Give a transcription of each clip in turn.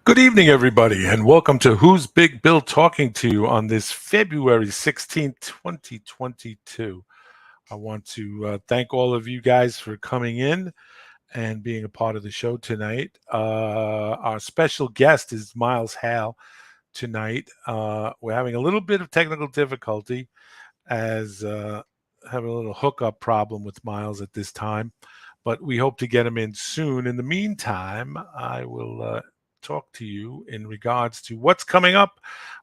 Good evening, everybody, and welcome to Who's Big Bill Talking to You on this February 16th, 2022. I want to thank all of you guys for coming in and being a part of the show tonight. Our special guest is Miles Hale tonight. We're having a little bit of technical difficulty as having a little hookup problem with Miles at this time, but we hope to get him in soon. In the meantime, I will talk to you in regards to what's coming up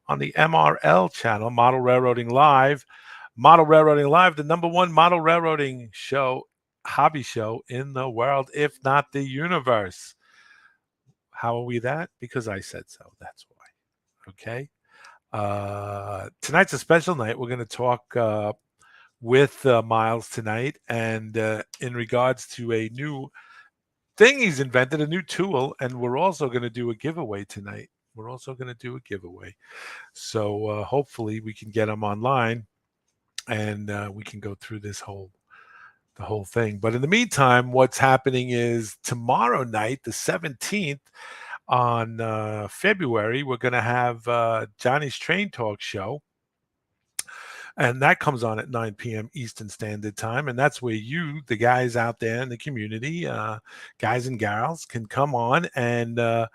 on the MRL channel, Model Railroading Live. Model Railroading Live, the number one model railroading show, hobby show in the world, if not the universe. How are we that? Because I said so. That's why. Okay. Tonight's a special night. We're going to talk with Miles tonight, and in regards to a new thing he's invented, a new tool, and we're also going to do a giveaway tonight. So hopefully we can get him online, and we can go through the whole thing. But in the meantime, what's happening is tomorrow night, the 17th, on February, we're going to have Johnny's Train Talk show. And that comes on at 9 p.m. Eastern Standard Time. And that's where you, the guys out there in the community, guys and gals, can come on and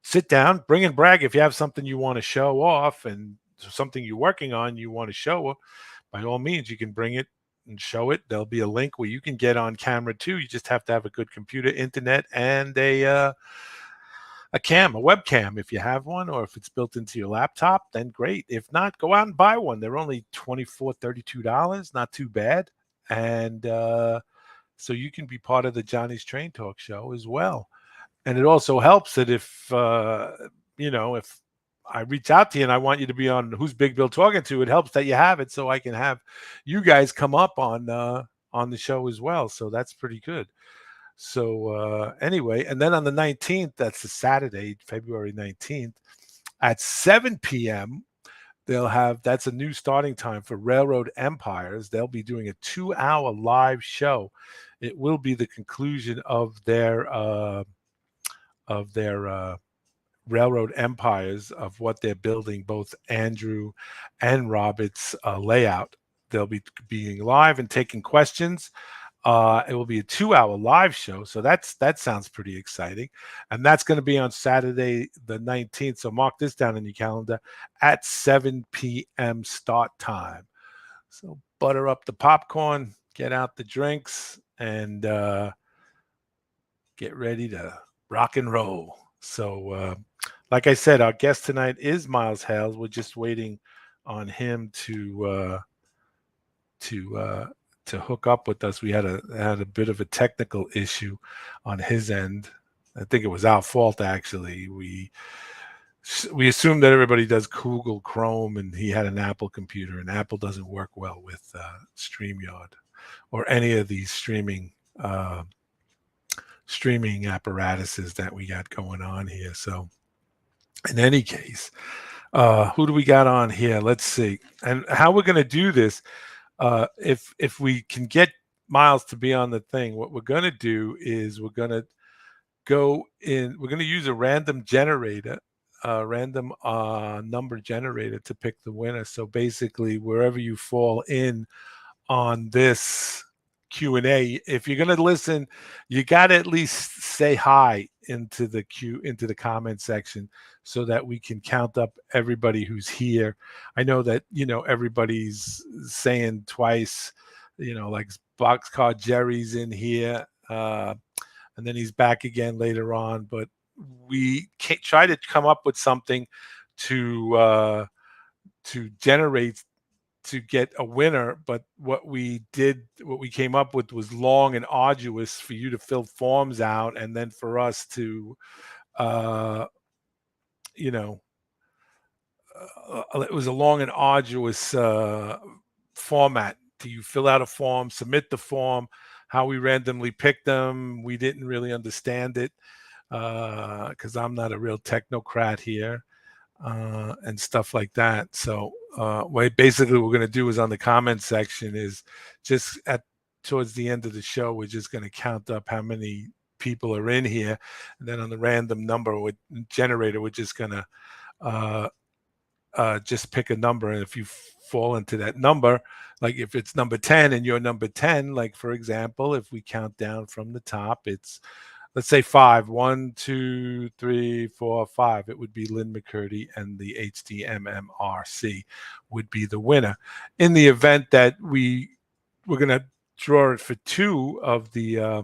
sit down, bring and brag. If you have something you want to show off and something you're working on, you want to show, by all means, you can bring it and show it. There'll be a link where you can get on camera too. You just have to have a good computer, internet, and a webcam if you have one, or if it's built into your laptop, then great. If not, go out and buy one. They're only $24, $32, not too bad. And so you can be part of the Johnny's Train Talk show as well. And it also helps that if if I reach out to you and I want you to be on Who's Big Bill Talking to, it helps that you have it, so I can have you guys come up on the show as well. So that's pretty good. So anyway, and then on the 19th, that's the Saturday, February 19th, at 7 p.m., that's a new starting time for Railroad Empires. They'll be doing a 2-hour live show. It will be the conclusion of their Railroad Empires, of what they're building, both Andrew and Robert's layout. They'll be being live and taking questions. It will be a 2-hour live show, so that sounds pretty exciting, and that's going to be on Saturday the 19th. So mark this down in your calendar at 7 p.m. start time. So butter up the popcorn, get out the drinks, and get ready to rock and roll. So, like I said, our guest tonight is Miles Hale. We're just waiting on him to hook up with us. We had a bit of a technical issue on his end. I think it was our fault, actually. We assumed that everybody does Google Chrome, and he had an Apple computer, and Apple doesn't work well with StreamYard or any of these streaming apparatuses that we got going on here. So in any case, who do we got on here? Let's see. And how we're going to do this, if we can get Miles to be on the thing, what we're going to do is we're going to use a random generator, random number generator to pick the winner. So basically, wherever you fall in on this Q&A, if you're going to listen, you got to at least say hi into the comment section, so that we can count up everybody who's here. I know that everybody's saying twice, like Boxcar Jerry's in here, and then he's back again later on. But we can't try to come up with something to generate to get a winner, but what we came up with was long and arduous for you to fill forms out, and then for us to it was a long and arduous format. Do you fill out a form, submit the form, how we randomly picked them? We didn't really understand it, because I'm not a real technocrat here, and stuff like that. So what basically we're going to do is, on the comment section, is just towards the end of the show, we're just going to count up how many people are in here, and then on the random number generator, we're just gonna just pick a number, and if you fall into that number, like if it's number 10 and you're number 10, like for example, if we count down from the top, it's, let's say 5, 1, 2, 3, 4, 5. It would be Lynn McCurdy, and the HDMMRC would be the winner. In the event that we're going to draw it for 2 of the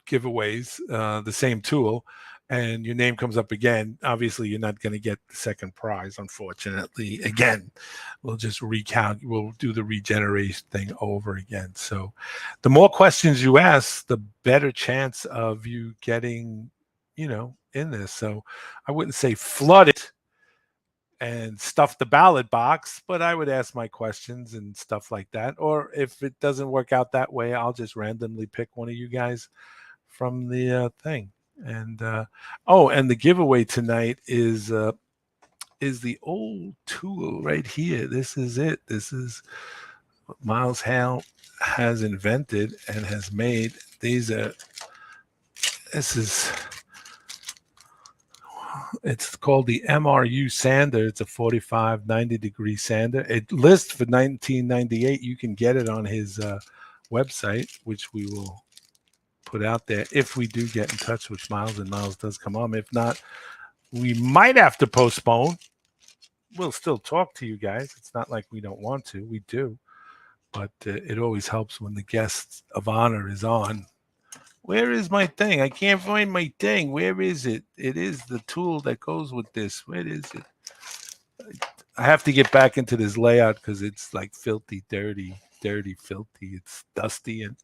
giveaways, the same tool, and your name comes up again, obviously you're not going to get the second prize, unfortunately. Again, we'll just recount, we'll do the regeneration thing over again. So the more questions you ask, the better chance of you getting, in this. So I wouldn't say flood it and stuff the ballot box, but I would ask my questions and stuff like that. Or if it doesn't work out that way, I'll just randomly pick one of you guys from the thing. And and the giveaway tonight is the old tool right here. This is it. This is what Miles Hale has invented and has made. It's called the MRU sander. It's a 45, 90-degree sander. It lists for $19.98. You can get it on his website, which we will put out there if we do get in touch with Miles, and Miles does come on. If not, we might have to postpone. We'll still talk to you guys. It's not like we don't want to. We do. But it always helps when the guest of honor is on. Where is my thing? I can't find my thing. Where is it? It is the tool that goes with this. Where is it? I have to get back into this layout because it's like filthy, dirty, filthy. It's dusty. And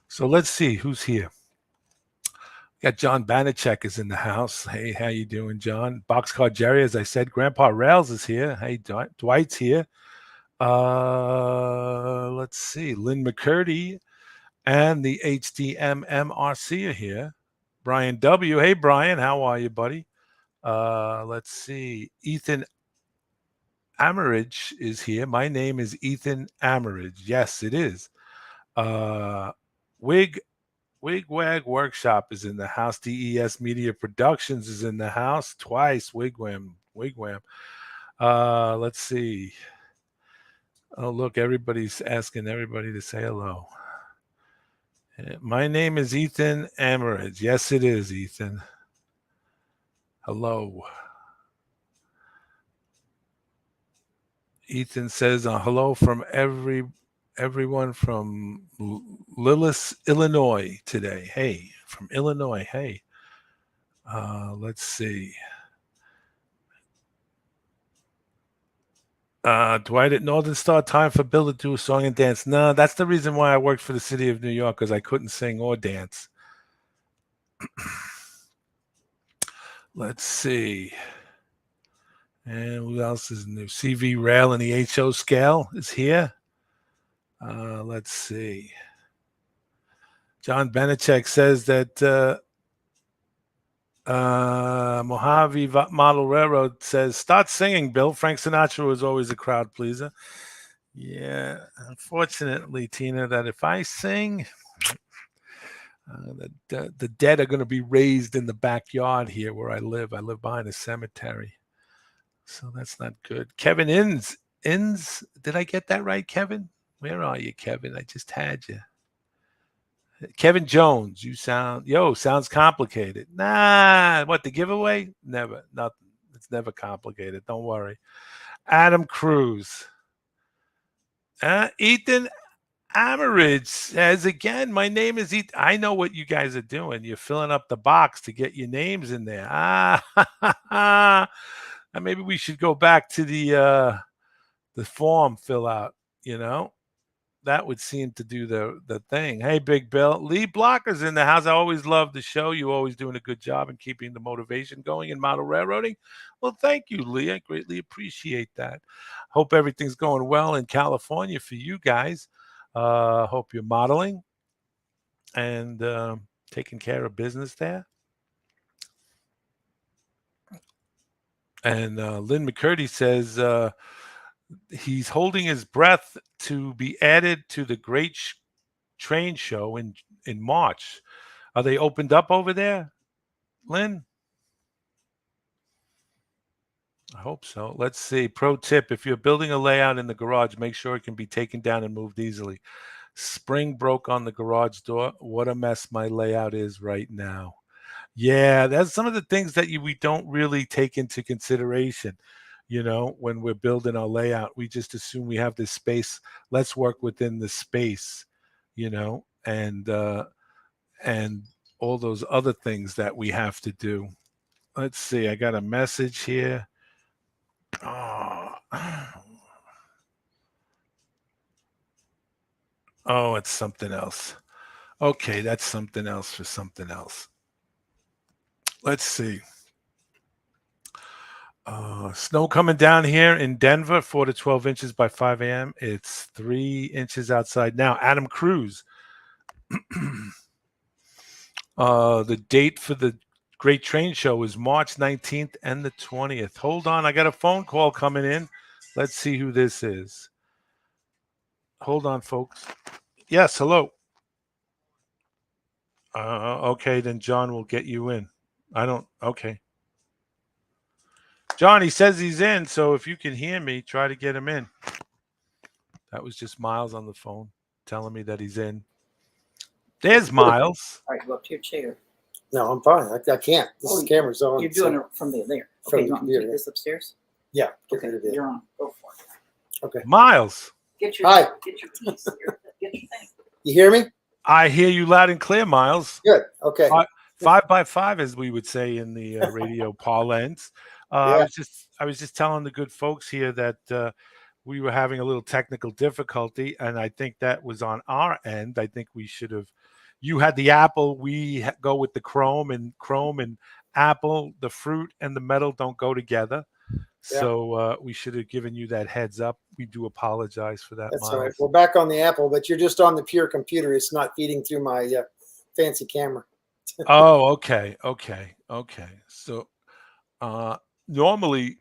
so let's see who's here. Got John Banachek is in the house. Hey, how you doing, John? Boxcar Jerry, as I said. Grandpa Rails is here. Hey, Dwight's here. Let's see. Lynn McCurdy and the HDMMRC are here. Brian W. Hey, Brian, how are you, buddy? Let's see. Ethan Amerige is here. My name is Ethan Amerige. Yes, it is. Wigwag Workshop is in the house. DES Media Productions is in the house. Twice. Wigwam. Let's see. Oh, look, everybody's asking everybody to say hello. My name is Ethan Amerige. Yes, it is, Ethan. Hello. Ethan says hello from everyone from Lillis, Illinois today. Hey, from Illinois. Hey. Let's see. Dwight at Northern Star, time for Bill to do a song and dance. No, that's the reason why I worked for the city of New York, because I couldn't sing or dance. Let's see. And who else is new? CV Rail and the HO scale is here. Let's see. John Benachek says that Mojave Model Railroad says, start singing, Bill. Frank Sinatra was always a crowd pleaser. Yeah, unfortunately, Tina, that if I sing, the dead are going to be raised in the backyard here where I live. I live behind a cemetery. So that's not good. Kevin Inns, did I get that right, Kevin? Where are you, Kevin? I just had you. Kevin Jones, sounds complicated. Nah, what, the giveaway? Never, nothing. It's never complicated. Don't worry. Adam Cruz. Ethan Amerige says again, my name is Ethan. I know what you guys are doing. You're filling up the box to get your names in there. Maybe we should go back to the form fill out, That would seem to do the thing. Hey, Big Bill. Lee Blocker's in the house. I always love the show. You're always doing a good job in keeping the motivation going in model railroading. Well, thank you, Lee. I greatly appreciate that. Hope everything's going well in California for you guys. Hope you're modeling and taking care of business there. And Lynn McCurdy says, He's holding his breath to be added to the Great Train Show in March. Are they opened up over there, Lynn? I hope so. Let's see. Pro tip: if you're building a layout in the garage, make sure it can be taken down and moved easily. Spring broke on the garage door. What a mess my layout is right now. Yeah, that's some of the things that we don't really take into consideration. When we're building our layout, we just assume we have this space. Let's work within the space, and all those other things that we have to do. Let's see. I got a message here. Oh, oh, it's something else. Okay, that's something else for something else. Let's see. Snow coming down here in Denver, 4 to 12 inches by 5 a.m. It's 3 inches outside now. Adam Cruz. The date for the Great Train Show is March 19th and the 20th. Hold on, I got a phone call coming in. Let's see who this is. Hold on, folks. Yes, hello. Okay, then John will get you in. Okay. John, he says he's in, so if you can hear me, try to get him in. That was just Miles on the phone telling me that he's in. There's Miles. All right, go up to your chair. No, I'm fine. I can't. This camera's on. You're doing it from there. Okay, you want me to take this upstairs? Yeah. Okay, you're on. Go for it. Okay. Miles. Get your piece. Get your thing. You hear me? I hear you loud and clear, Miles. Good. Okay. 5 by 5, as we would say in the radio parlance. Yeah. I was just telling the good folks here that we were having a little technical difficulty, and I think that was on our end. I think we should have. You had the Apple. We go with the Chrome and Apple. The fruit and the metal don't go together. Yeah. So we should have given you that heads up. We do apologize for that. That's Miles. all right. We're back on the Apple, but you're just on the pure computer. It's not feeding through my fancy camera. Oh, okay. So normally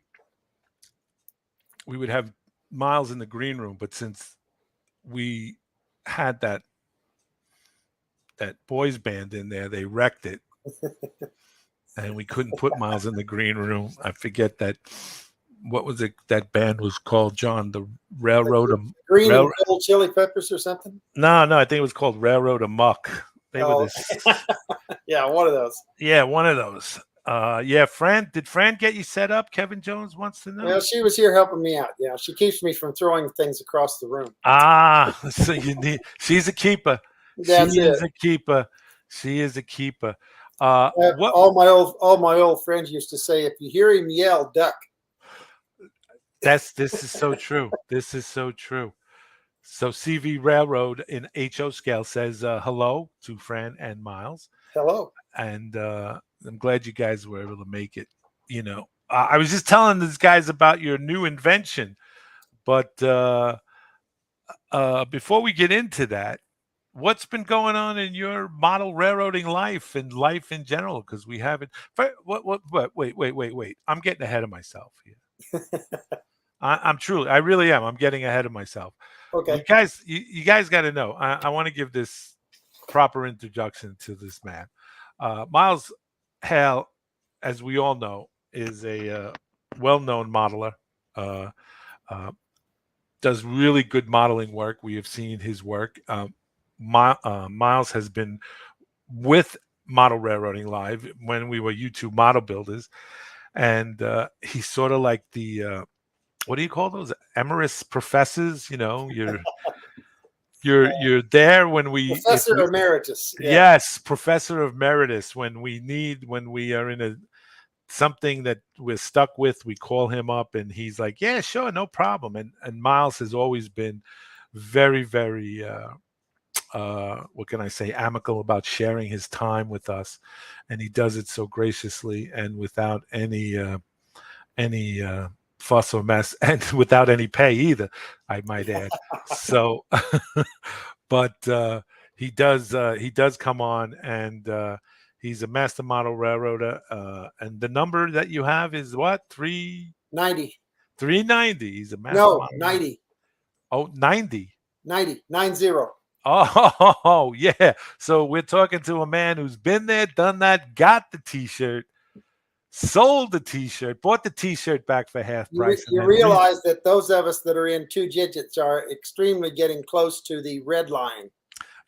we would have Miles in the green room, but since we had that boys band in there, they wrecked it. And we couldn't put Miles in the green room. I forget what was it that band was called, John? The Railroad of Green and Gold Chili Peppers or something? No, I think it was called Railroad Amok. They were this. Yeah, one of those. Yeah, one of those. Yeah, Fran, did Fran get you set up? Kevin Jones wants to know. Yeah, she was here helping me out. Yeah, she keeps me from throwing things across the room. So she's a keeper. She is a keeper. All my old friends used to say, if you hear him yell, duck. This is so true. This is so true. So CV Railroad in HO scale says hello to Fran and Miles. Hello. And I'm glad you guys were able to make it. I was just telling these guys about your new invention, but before we get into that, what's been going on in your model railroading life and life in general? Because we haven't. Wait. I'm getting ahead of myself here. I really am. I'm getting ahead of myself. Okay. You guys got to know. I want to give this proper introduction to this man. Miles Hale, as we all know, is a well-known modeler. Does really good modeling work. We have seen his work. Miles has been with Model Railroading Live when we were YouTube model builders, and he's sort of like the what do you call those emeritus professors? You're there when we Professor Emeritus. Yeah. Yes, Professor Emeritus. When we are in something that we're stuck with, we call him up and he's like, yeah, sure, no problem. And Miles has always been very, very what can I say, amicable about sharing his time with us, and he does it so graciously and without any fuss or mess, and without any pay either, I might add. So, but he does come on, and he's a master model railroader. And the number that you have is what? 390. 390. He's a No, mastermind. 90. Oh, 90. 90. 90. Oh, yeah. So we're talking to a man who's been there, done that, got the T-shirt, sold the T-shirt, bought the T-shirt back for half price. You realize that those of us that are in 2 digits are extremely getting close to the red line.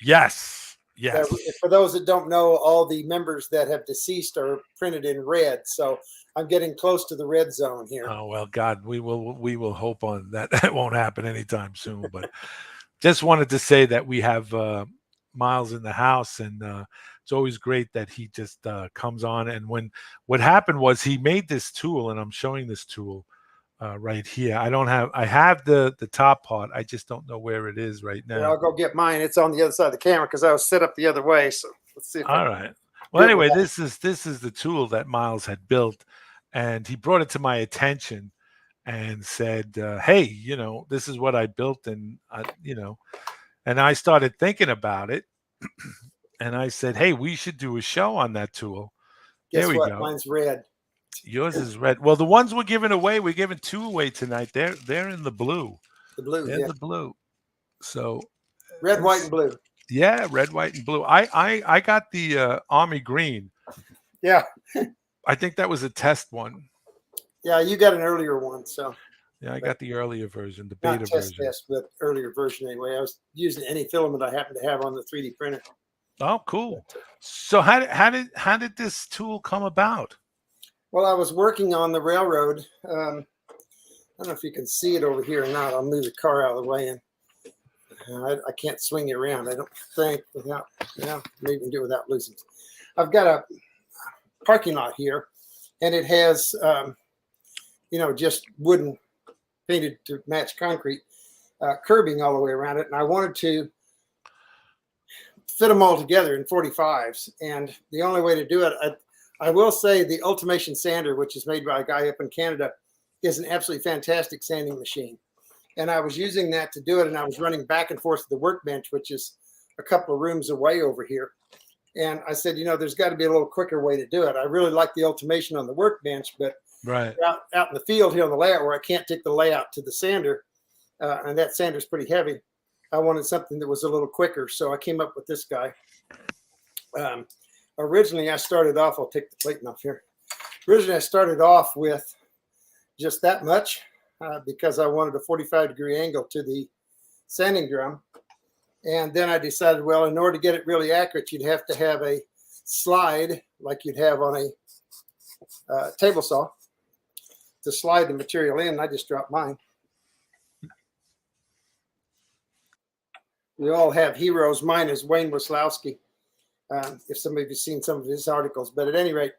Yes. Yes. For those that don't know, all the members that have deceased are printed in red. So I'm getting close to the red zone here. Oh, well, God, we will hope on that. That won't happen anytime soon. But just wanted to say that we have Miles in the house, and it's always great that he just comes on. And what happened was he made this tool, and I'm showing this tool right here. I have the top part. I just don't know where it is right now. Yeah, I'll go get mine. It's on the other side of the camera because I was set up the other way. So let's see. All right. Well, anyway, this is the tool that Miles had built, and he brought it to my attention and said, hey, this is what I built. And, and I started thinking about it. And I said, hey, we should do a show on that tool. Guess There we what? go. Mine's red. Yours is red. Well, the ones we're giving away, we're giving 2 away tonight. They're in the blue. The blue. They're Yeah. the blue. So Red, white, and blue. yeah, red, white, and blue. I got the Army green. Yeah. I think that was a test one. Yeah, you got an earlier one. So Yeah, I got the earlier version, the not beta test, version. but earlier version anyway. I was using any filament I happened to have on the 3D printer. Oh, cool. So how did this tool come about? Well, I was working on the railroad. I don't know if you can see it over here or not. I'll move the car out of the way, and I can't swing it around. I don't think without, maybe you can do it without losing. I've got a parking lot here, and it has, just wooden painted to match concrete curbing all the way around it. And I wanted to fit them all together in 45s. And the only way to do it, I will say the Ultimation sander, which is made by a guy up in Canada, is an absolutely fantastic sanding machine. And I was using that to do it. And I was running back and forth to the workbench, which is a couple of rooms away over here. And I said, there's got to be a little quicker way to do it. I really like the Ultimation on the workbench, but Right. out in the field here on the layout where I can't take the layout to the sander, and that sander's pretty heavy, I wanted something that was a little quicker. So I came up with this guy. Originally, I started off, I'll take the plate off here. Originally, I started off with just that much because I wanted a 45-degree angle to the sanding drum. And then I decided, well, in order to get it really accurate, you'd have to have a slide like you'd have on a table saw to slide the material in. I just dropped mine. We all have heroes. Mine is Wayne Waslowski. If somebody has seen some of his articles, but at any rate,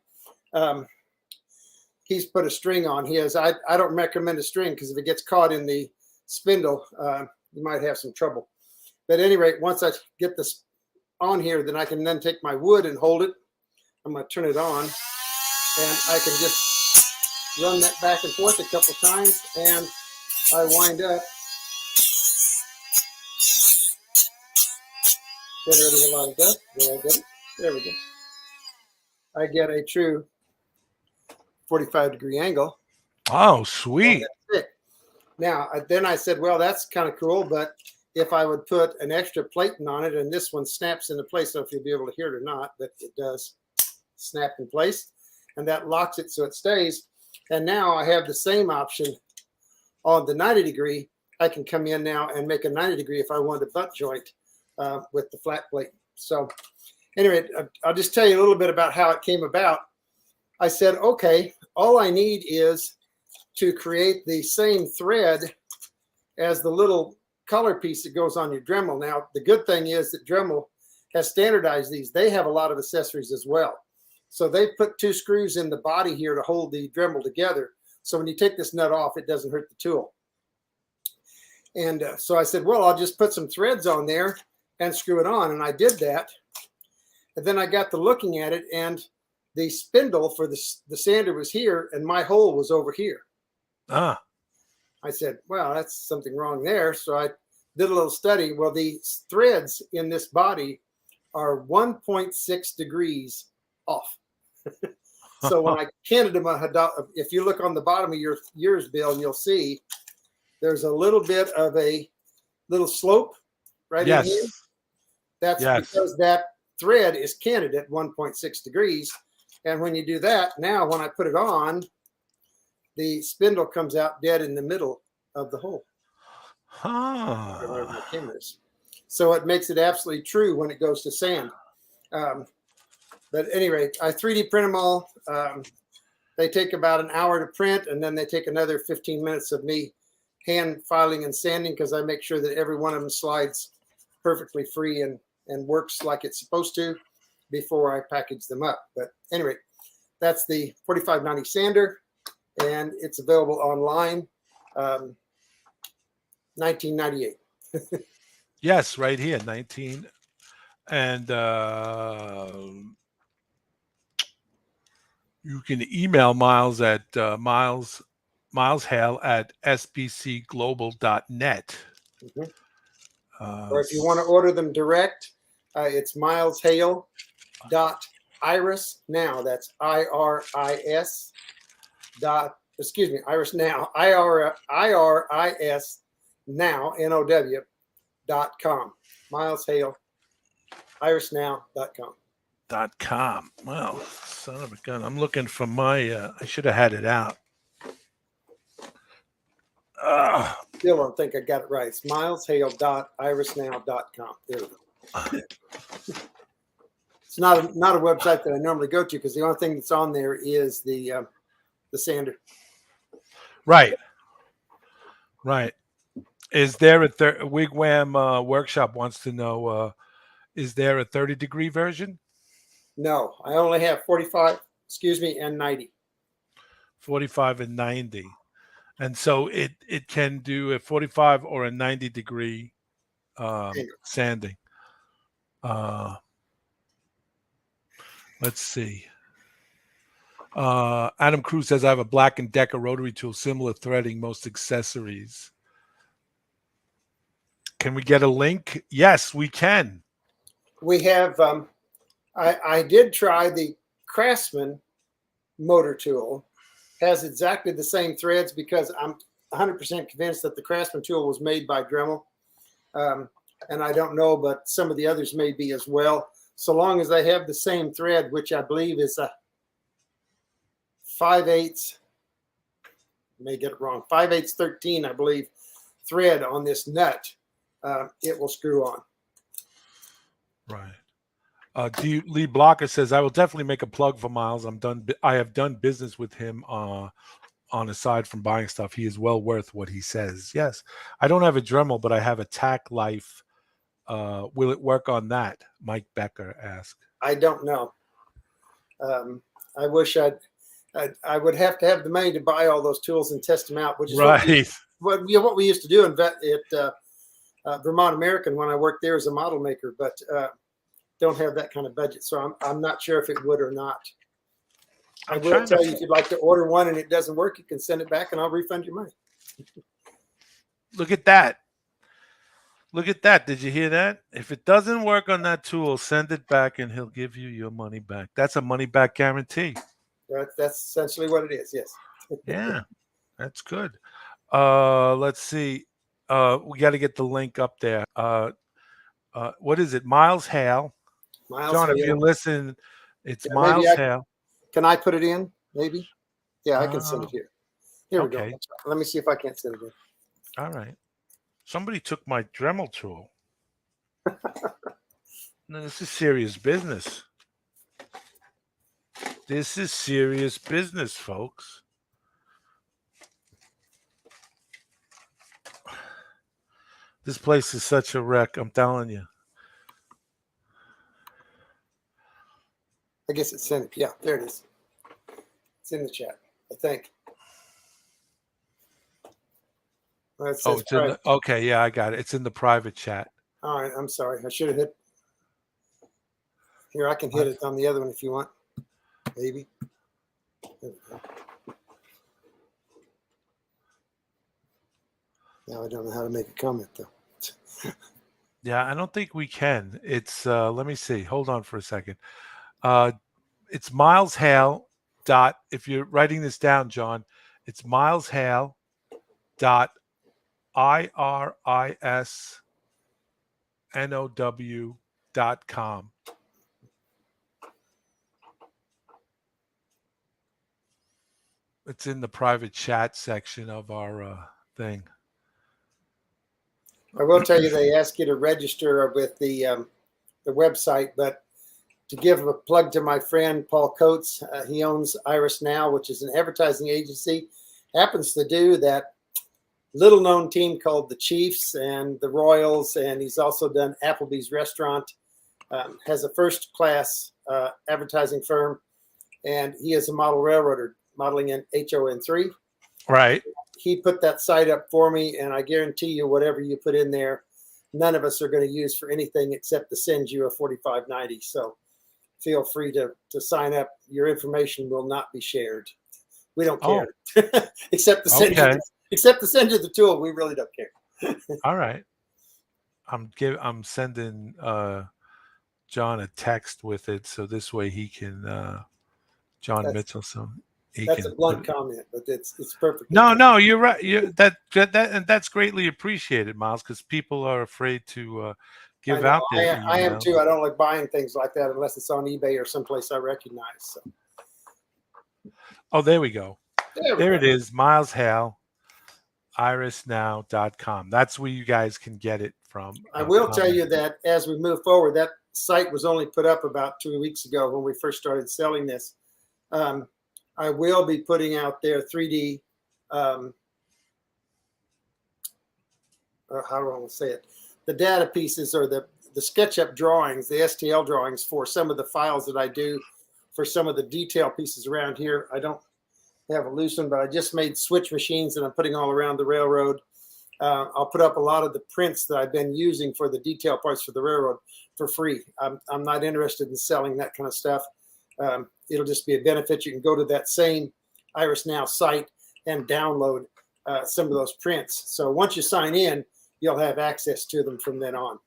he's put a string on his. I don't recommend a string because if it gets caught in the spindle, you might have some trouble. But at any rate, once I get this on here, then I can then take my wood and hold it. I'm going to turn it on, and I can just run that back and forth a couple times, and I wind up generating a lot of dust. There I get it. There we go. I get a true 45-degree angle. Oh, sweet. Now, then I said, well, that's kind of cool, but if I would put an extra plating on it, and this one snaps into place, I don't know if you'll be able to hear it or not, but it does snap in place, and that locks it so it stays. And now I have the same option on the 90-degree. I can come in now and make a 90-degree if I want a butt joint with the flat plate. So anyway, I'll just tell you a little bit about how it came about. I said, okay, all I need is to create the same thread as the little collar piece that goes on your Dremel. Now, the good thing is that Dremel has standardized these. They have a lot of accessories as well. So they put 2 screws in the body here to hold the Dremel together. So when you take this nut off, it doesn't hurt the tool. And so I said, well, I'll just put some threads on there and screw it on. And I did that. And then I got to looking at it, and the spindle for the sander was here, and my hole was over here. Ah. I said, well, that's something wrong there. So I did a little study. Well, the threads in this body are 1.6 degrees off. So when I canted them, if you look on the bottom of your yours, Bill, you'll see there's a little bit of a little slope right in here. Yes. That's Yes. because that thread is canted at 1.6 degrees. And when you do that, now when I put it on, the spindle comes out dead in the middle of the hole. Or wherever my camera is. So it makes it absolutely true when it goes to sand. But at any rate, I 3D print them all. They take about an hour to print, and then they take another 15 minutes of me hand filing and sanding because I make sure that every one of them slides perfectly free and works like it's supposed to before I package them up. But anyway, that's the 4590 sander, and it's available online. 1998. Yes, right here, 19. And you can email Miles at Miles Hale at sbcglobal.net. Or if you want to order them direct, it's mileshale.iris now. That's IRIS dot, excuse me, Iris now, IRIS now, NOW.com. Miles Hale, irisnow.com. .com. Well, son of a gun. I'm looking for my, I should have had it out. Still don't think I got it right. It's mileshale.irisnow.com. There we go. It's not a website that I normally go to because the only thing that's on there is the sander. Right. Right. Is there a Wigwam Workshop wants to know, is there a 30-degree version? No, I only have 45, and 90. 45 and 90. And so it can do a 45 or a 90-degree sanding. Let's see. Adam Cruz says, I have a Black & Decker rotary tool, similar threading, most accessories. Can we get a link? Yes, we can. We have, I did try the Craftsman motor tool. Has exactly the same threads because I'm 100% convinced that the Craftsman tool was made by Dremel. And I don't know, but some of the others may be as well. So long as they have the same thread, which I believe is a 5/8, may get it wrong, 5/8 13, I believe, thread on this nut, it will screw on. Right. Lee Blocker says, I will definitely make a plug for Miles. I have done business with him on aside from buying stuff. He is well worth what he says. Yes. I don't have a Dremel, but I have a Tack Life. Will it work on that? Mike Becker asked. I don't know. I wish I would have to have the money to buy all those tools and test them out, which is right. what we used to do at Vermont American when I worked there as a model maker, but don't have that kind of budget. So I'm not sure if it would or not. I will tell you, if you'd like to order one and it doesn't work, you can send it back and I'll refund your money. Look at that. Look at that. Did you hear that? If it doesn't work on that tool, send it back and he'll give you your money back. That's a money back guarantee. That's essentially what it is. Yes. Yeah, that's good. Let's see. We got to get the link up there. What is it? Miles Hale. John, Hale. if you listen, it's Miles Hale. Can I put it in? Maybe. Yeah, I can send it here. Here we go. Let me see if I can't send it in. All right. Somebody took my Dremel tool. No, this is serious business. This is serious business, folks. This place is such a wreck, I'm telling you. I guess it's sent. Yeah, there it is. It's in the chat, I think. It's in okay, yeah, I got it. It's in the private chat. All right, I'm sorry. I should have hit. Here, I can hit it on the other one if you want. Maybe. Now I don't know how to make a comment though. Yeah, I don't think we can. It's let me see. Hold on for a second. It's Miles Hale if you're writing this down, John, it's Miles Hale dot IRISNOW.com. It's in the private chat section of our thing. I will tell you, they ask you to register with the website, but to give a plug to my friend Paul Coates, he owns Iris Now, which is an advertising agency. Happens to do that little known team called the Chiefs and the Royals, and he's also done Applebee's restaurant. Has a first class advertising firm, and he is a model railroader modeling in HON3. Right. He put that site up for me, and I guarantee you, whatever you put in there, none of us are going to use for anything except to send you a 4590. So feel free to sign up. Your information will not be shared. We don't care, except to send you, except to send you the tool. We really don't care. All right. I'm sending John a text with it, so this way he can John Mitchelson. That's a blunt comment, but it's perfect. No, you're right. And that's greatly appreciated, Miles, because people are afraid to give out their email. I am too. I don't like buying things like that unless it's on eBay or someplace I recognize. So. Oh, there we go. There it is, Miles Hale, IRISNOW.com. That's where you guys can get it from. I will tell you that as we move forward, that site was only put up about 2 weeks ago when we first started selling this. I will be putting out their 3D, how do I want to say it? The data pieces or the SketchUp drawings, the STL drawings for some of the files that I do for some of the detail pieces around here. I don't have a loose one, but I just made switch machines and I'm putting all around the railroad. I'll put up a lot of the prints that I've been using for the detail parts for the railroad for free. I'm not interested in selling that kind of stuff. It'll just be a benefit. You can go to that same Iris Now site and download some of those prints. So once you sign in, you'll have access to them from then on.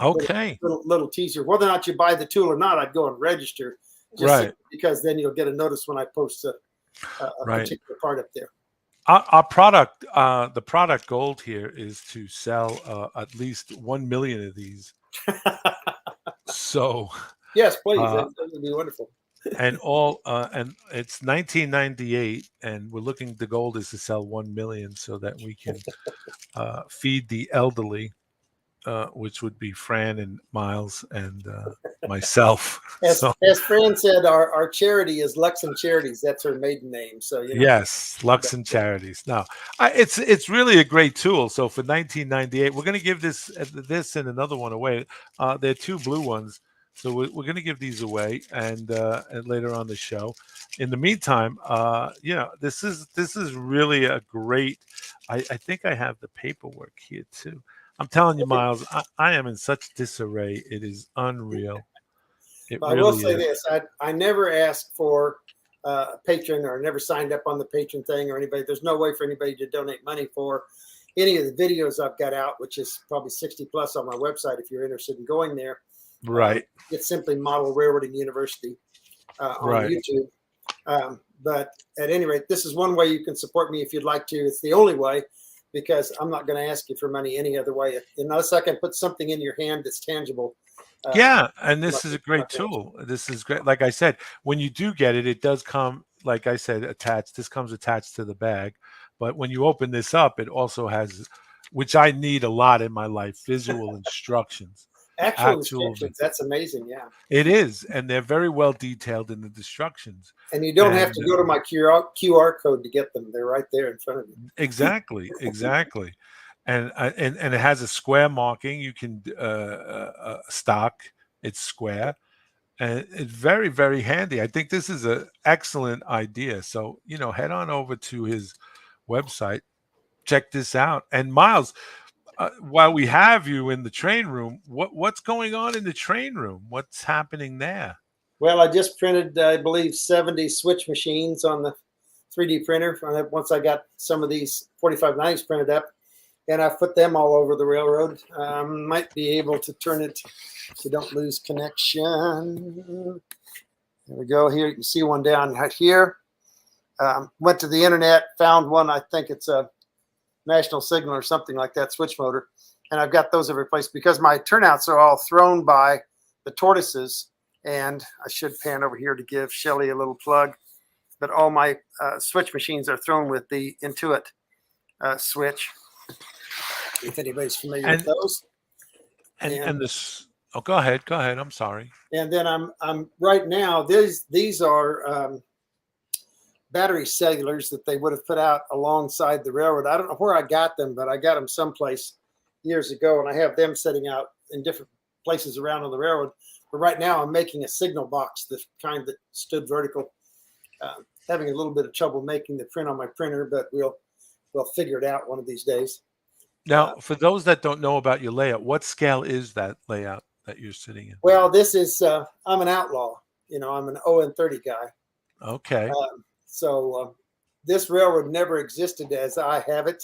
Okay. Little teaser. Whether or not you buy the tool or not, I'd go and register. Just because then you'll get a notice when I post a particular part up there. Our product, the product goal here is to sell at least 1 million of these. So yes, please. That would be wonderful. And it's 1998, and we're looking. The goal is to sell 1 million so that we can feed the elderly, which would be Fran and Miles and myself. As Fran said, our charity is Luxon Charities. That's her maiden name. So yes, Luxon Charities. Now, it's really a great tool. So for 1998, we're going to give this and another one away. There are 2 blue ones. So we're going to give these away and later on the show. In the meantime, this is really a great. I think I have the paperwork here too. I'm telling you, Miles, I am in such disarray. It is unreal. I will say this: I never asked for a patron or never signed up on the patron thing or anybody. There's no way for anybody to donate money for any of the videos I've got out, which is probably 60 plus on my website if you're interested in going there. Right. It's simply Model Railroading University on YouTube. But at any rate, this is one way you can support me if you'd like to. It's the only way because I'm not going to ask you for money any other way unless I can put something in your hand that's tangible. And this is a great tool. This is great. Like I said, when you do get it, it does come, like I said, attached. This comes attached to the bag. But when you open this up, it also has, which I need a lot in my life, visual instructions. Actual instructions. That's amazing. Yeah, it is. And they're very well detailed in the instructions. And you don't have to go to my QR code to get them. They're right there in front of you. Exactly. And it has a square marking. You can stock. It's square. And it's very, very handy. I think this is an excellent idea. So, head on over to his website. Check this out. And Miles, while we have you in the train room, what's going on in the train room? What's happening there? Well, I just printed, I believe, 70 switch machines on the 3D printer. Once I got some of these 4590s printed up, and I've put them all over the railroad. Might be able to turn it so don't lose connection. There we go. Here you can see one down right here. Went to the internet, found one. I think it's a National Signal or something like that, switch motor. And I've got those every place because my turnouts are all thrown by the tortoises. And I should pan over here to give Shelly a little plug. But all my switch machines are thrown with the Intuit switch. If anybody's familiar with those. And this. Oh, go ahead. I'm sorry. And then I'm right now. These are battery cellulars that they would have put out alongside the railroad. I don't know where I got them, but I got them someplace years ago, and I have them sitting out in different places around on the railroad. But right now, I'm making a signal box, the kind that stood vertical. Having a little bit of trouble making the print on my printer, but we'll figure it out one of these days. Now, for those that don't know about your layout, what scale is that layout that you're sitting in? Well, this is I'm an outlaw. I'm an ON30 guy. Okay. So this railroad never existed as I have it,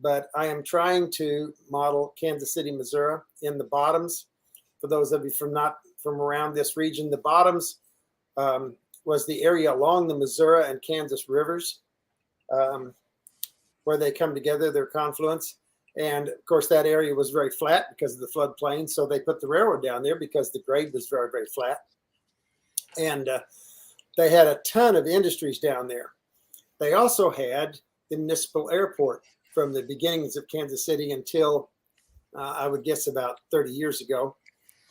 but I am trying to model Kansas City, Missouri in the bottoms. For those of you from around this region, the bottoms was the area along the Missouri and Kansas rivers where they come together, their confluence. And of course, that area was very flat because of the floodplain. So they put the railroad down there because the grade was very, very flat. And they had a ton of industries down there. They also had the municipal airport from the beginnings of Kansas City until I would guess about 30 years ago.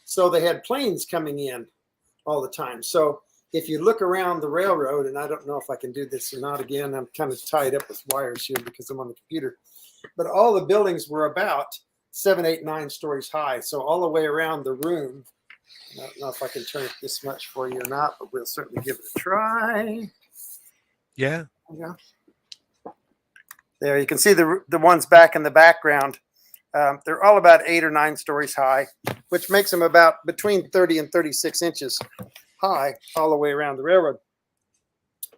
So they had planes coming in all the time. So if you look around the railroad, and I don't know if I can do this or not again, I'm kind of tied up with wires here because I'm on the computer, but all the buildings were about 7, 8, 9 stories high. So all the way around the room, I don't know if I can turn it this much for you or not, but we'll certainly give it a try. Yeah. There, you can see the ones back in the background. They're all about 8 or 9 stories high, which makes them about between 30 and 36 inches high all the way around the railroad.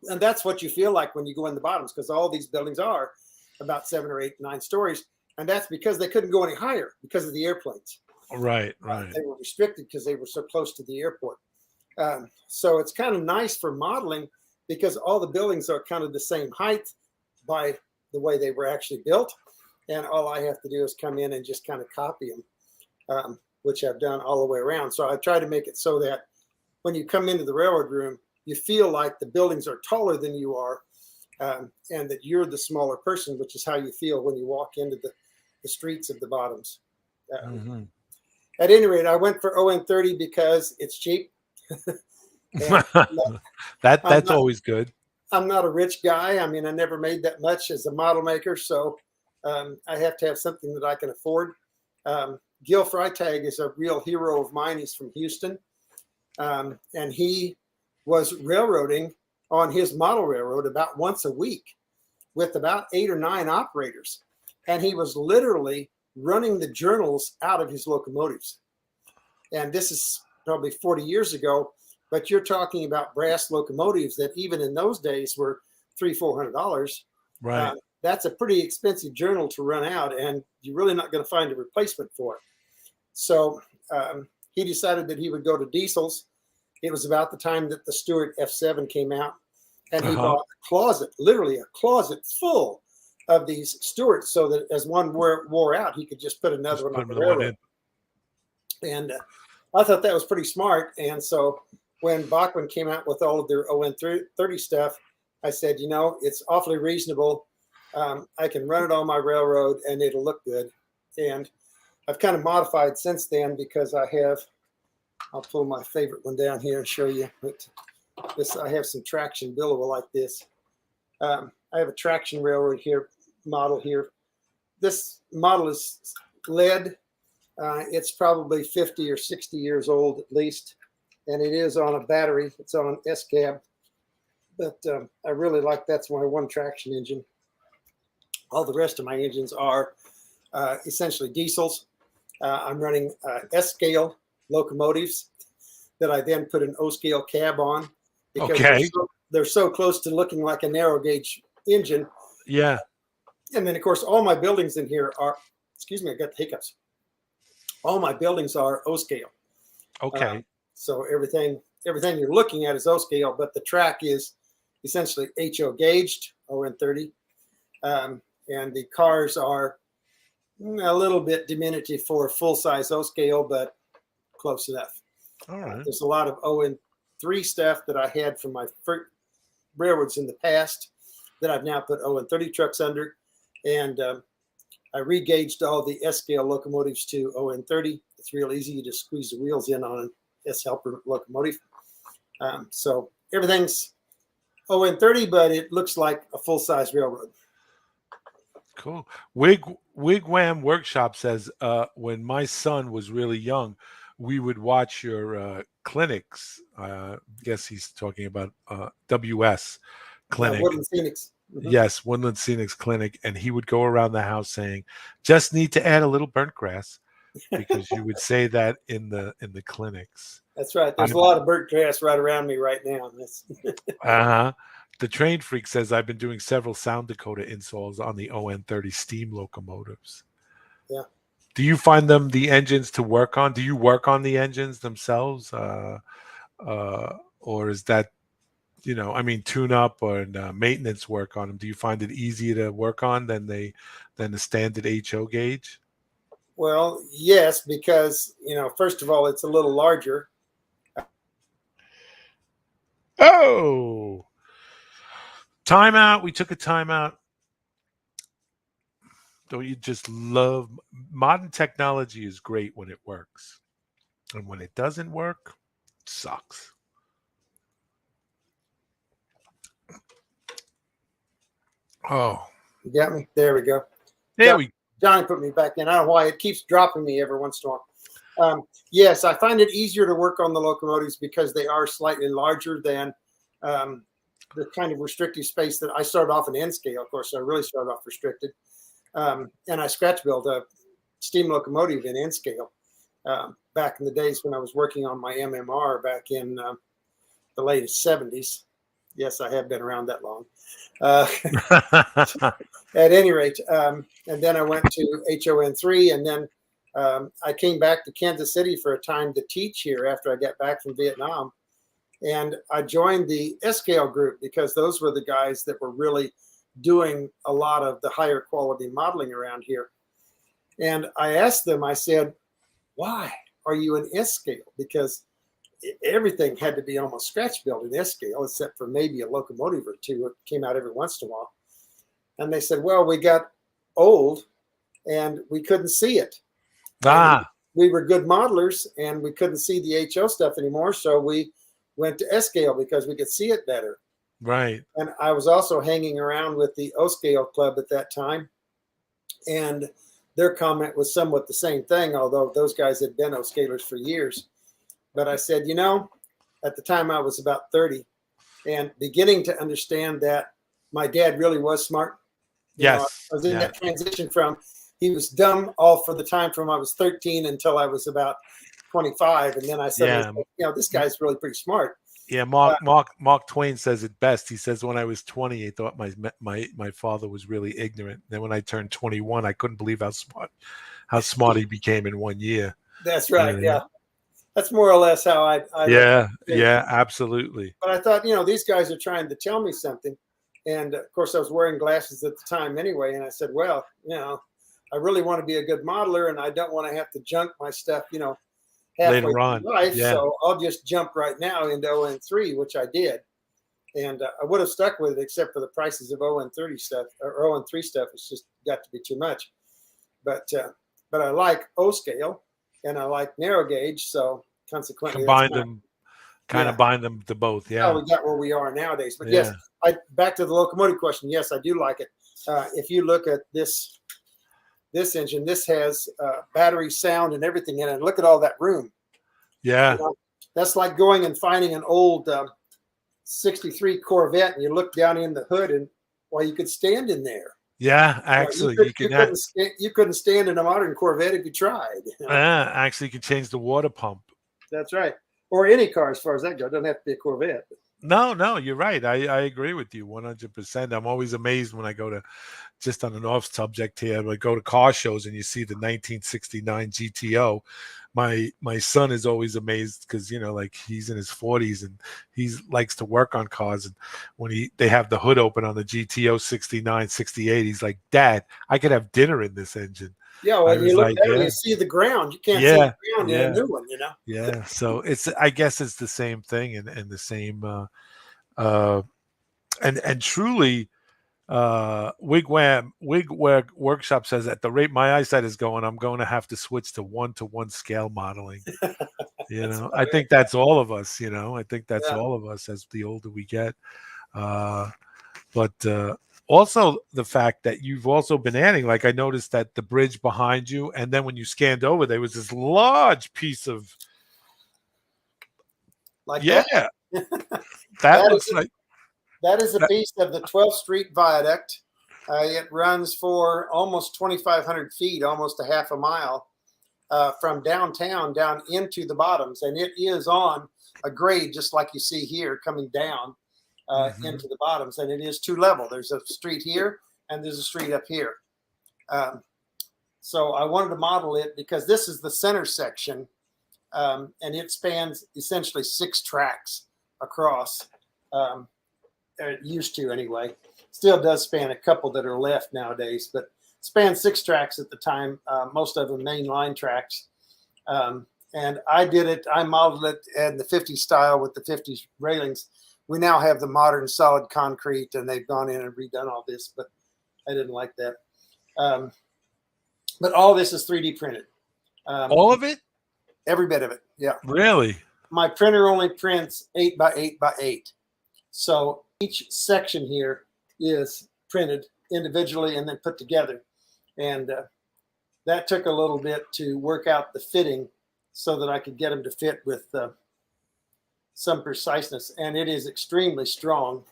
And that's what you feel like when you go in the bottoms, because all these buildings are about 7 or 8, 9 stories. And that's because they couldn't go any higher because of the airplanes. Right. They were restricted because they were so close to the airport. So it's kind of nice for modeling because all the buildings are kind of the same height by the way they were actually built. And all I have to do is come in and just kind of copy them, which I've done all the way around. So I try to make it so that when you come into the railroad room, you feel like the buildings are taller than you are, and that you're the smaller person, which is how you feel when you walk into the streets of the bottoms. At any rate, I went for ON30 because it's cheap. That's always good. I'm not a rich guy. I mean, I never made that much as a model maker, so I have to have something that I can afford. Gil Freitag is a real hero of mine. He's from Houston, and he was railroading on his model railroad about once a week with about 8 or 9 operators, and he was literally running the journals out of his locomotives. And this is probably 40 years ago, but you're talking about brass locomotives that even in those days were $300-400. Right. That's a pretty expensive journal to run out, and you're really not going to find a replacement for it. So he decided that he would go to diesels. It was about the time that the Stewart F7 came out, and he bought a closet, literally a closet full of these Stewarts, so that as one wore out, he could just put another one on the railroad. And I thought that was pretty smart. And so when Bachman came out with all of their ON30 stuff, I said, it's awfully reasonable. I can run it on my railroad and it'll look good. And I've kind of modified since then because I'll pull my favorite one down here and show you. I have some traction billable like this. I have a traction railroad model here. This model is lead. It's probably 50 or 60 years old at least, and it is on a battery. It's on an S-cab, but I really like that's my one traction engine. All the rest of my engines are essentially diesels. I'm running S-scale locomotives that I then put an O-scale cab on because they're so close to looking like a narrow gauge engine. Yeah. And then, of course, all my buildings in here are, excuse me, I got the hiccups. All my buildings are O-scale. Okay. So everything everything you're looking at is O scale, but the track is essentially HO gauged, ON30. And the cars are a little bit diminutive for full size O scale, but close enough. All right. There's a lot of ON3 stuff that I had from my railroads in the past that I've now put ON30 trucks under. And I re-gauged all the S-scale locomotives to ON30. It's real easy. You just squeeze the wheels in on an S-helper locomotive. So everything's ON30, but it looks like a full-size railroad. Cool. Wigwam Workshop says, when my son was really young, we would watch your clinics. Guess he's talking about WS clinic. Woodland Phoenix. Mm-hmm. Yes, Woodland Scenics Clinic, and he would go around the house saying, "Just need to add a little burnt grass," because you would say that in the clinics. That's right. There's a lot of burnt grass right around me right now. The Train Freak says, "I've been doing several Sound Dakota installs on the ON30 steam locomotives." Yeah. Do you find them the engines to work on? Do you work on the engines themselves, or is that, tune up or maintenance work on them? Do you find it easier to work on than the standard HO gauge? Well, yes, because, first of all, it's a little larger. Oh, timeout. We took a timeout. Don't you just love modern technology? Is great when it works, and when it doesn't work, it sucks. Oh, You got me? There we go. Johnny put me back in. I don't know why it keeps dropping me every once in a while. Yes, I find it easier to work on the locomotives because they are slightly larger than the kind of restrictive space that I started off in N scale. Of course, I really started off restricted. And I scratch built a steam locomotive in N scale back in the days when I was working on my MMR back in the late 70s. Yes, I have been around that long. At any rate, and then I went to HON3, and then I came back to Kansas City for a time to teach here after I got back from Vietnam. And I joined the S-scale group because those were the guys that were really doing a lot of the higher quality modeling around here. And I asked them, I said, why are you in S-scale? Because everything had to be almost scratch built in S-scale, except for maybe a locomotive or two that came out every once in a while. And they said, well, we got old and we couldn't see it. We were good modelers and we couldn't see the HO stuff anymore. So we went to S-scale because we could see it better. Right. And I was also hanging around with the O-scale club at that time. And their comment was somewhat the same thing, although those guys had been O-scalers for years. But I said, at the time I was about 30 and beginning to understand that my dad really was smart. Yes. I was in that transition from he was dumb all for the time from I was 13 until I was about 25. And then I said, this guy's really pretty smart. Yeah, Mark Twain says it best. He says, when I was 20, I thought my father was really ignorant. Then when I turned 21, I couldn't believe how smart he became in 1 year. That's right. Yeah. That's more or less how I yeah, absolutely. But I thought, these guys are trying to tell me something. And of course I was wearing glasses at the time anyway. And I said, well, I really want to be a good modeler and I don't want to have to junk my stuff, halfway later on. Life, so I'll just jump right now into ON3, which I did. And I would have stuck with it except for the prices of ON30 stuff or ON3 stuff. It's just got to be too much. But I like O scale and I like narrow gauge. So consequently, bind them to both. Yeah. How we got where we are nowadays. But yes, back to the locomotive question. Yes, I do like it. If you look at this engine, this has battery, sound, and everything in it. Look at all that room. Yeah. That's like going and finding an old 63 Corvette and you look down in the hood and you could stand in there. Yeah, actually, you couldn't stand in a modern Corvette if you tried. Actually, you could change the water pump. That's right. Or any car as far as that goes. It doesn't have to be a Corvette. No, you're right. I agree with you 100%. I'm always amazed when I go to, just on an off subject here, when I go to car shows and you see the 1969 GTO. My son is always amazed because, like, he's in his 40s and he likes to work on cars. And when they have the hood open on the GTO 69, 68, he's like, Dad, I could have dinner in this engine. Yeah, I well, was you look like, better, yeah, you see the ground. You can't see yeah, the ground in a yeah, new one. yeah. So I guess it's the same thing and the same, uh, and truly, Wigwag Workshop says, at the rate my eyesight is going, I'm going to have to switch to 1-to-1 scale modeling. I think that's all of us. I think that's Yeah. all of us as the older we get. But also the fact that you've also been adding, like, I noticed that the bridge behind you, and then when you scanned over, there was this large piece of, Like yeah, that. that looks like That is a that, piece of the 12th Street Viaduct. It runs for almost 2,500 feet, almost a half a mile, from downtown down into the bottoms. And it is on a grade, just like you see here, coming down into the bottoms. And it is two level. There's a street here and there's a street up here. So I wanted to model it because this is the center section, and it spans essentially 6 tracks across. It used to anyway. Still does span a couple that are left nowadays, but spanned 6 tracks at the time, most of them mainline tracks. And I modeled it in the 50s style with the 50s railings. We now have the modern solid concrete, and they've gone in and redone all this, but I didn't like that. But all this is 3D printed. all of it? Every bit of it, yeah. Really? My printer only prints 8 by 8 by 8. So each section here is printed individually and then put together. And that took a little bit to work out the fitting so that I could get them to fit with some preciseness. And it is extremely strong.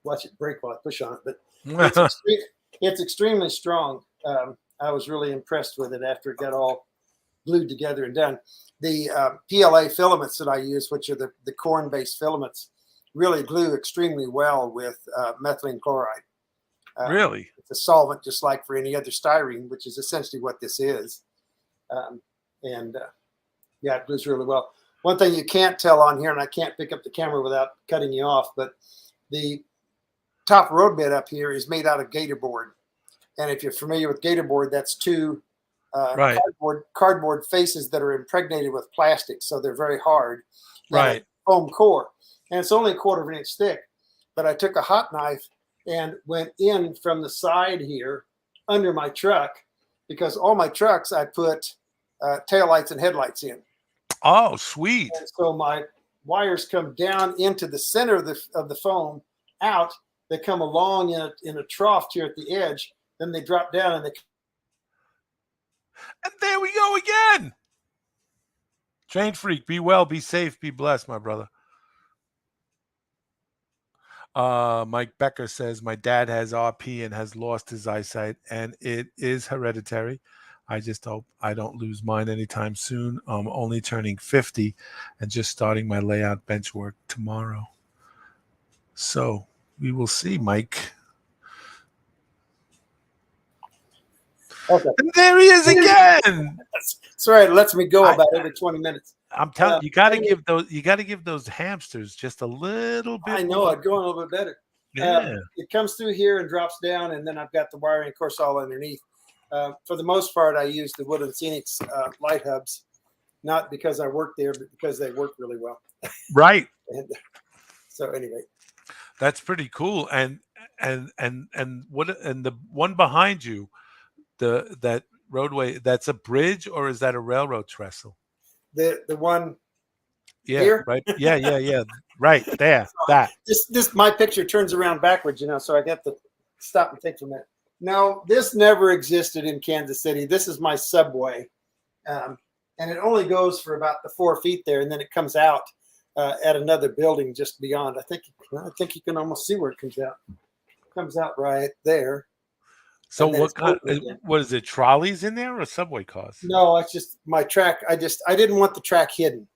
Watch it break while I push on it, but it's extremely strong. I was really impressed with it after it got all glued together and done. The PLA filaments that I use, which are the corn-based filaments, really glue extremely well with methylene chloride. Really? It's a solvent just like for any other styrene, which is essentially what this is. Yeah, it glues really well. One thing you can't tell on here, and I can't pick up the camera without cutting you off, but the top road bed up here is made out of gator board. And if you're familiar with gator board, that's 2 right. cardboard faces that are impregnated with plastic, so they're very hard. Right. Foam core. And it's only 1/4 of an inch thick. But I took a hot knife and went in from the side here under my truck, because all my trucks I put taillights and headlights in. Oh, sweet. And so my wires come down into the center of the foam out. They come along in a trough here at the edge. Then they drop down and And there we go again. Train Freak, be well, be safe, be blessed, my brother. Mike Becker says, my dad has RP and has lost his eyesight, and it is hereditary. I just hope I don't lose mine anytime soon. I'm only turning 50 and just starting my layout bench work tomorrow. So we will see, Mike. Okay. And there he is again. That's right. It lets me go about every 20 minutes. I'm telling you, you got to give those hamsters just a little bit. I know, I'd go a little bit better. Yeah. It comes through here and drops down, and then I've got the wiring, of course, all underneath. For the most part, I use the Woodland Scenics light hubs, not because I work there, but because they work really well. Right. And so anyway, that's pretty cool. And the one behind you, that roadway, that's a bridge, or is that a railroad trestle? The one. Yeah. Here? Right. Yeah. Right there. That. This my picture turns around backwards, so I got to stop and think for a minute. No, this never existed in Kansas City. This is my subway, and it only goes for about the 4 feet there, and then it comes out at another building just beyond. I think you can almost see where it comes out. It comes out right there. So what is it? Trolleys in there or subway cars? No, it's just my track. I didn't want the track hidden.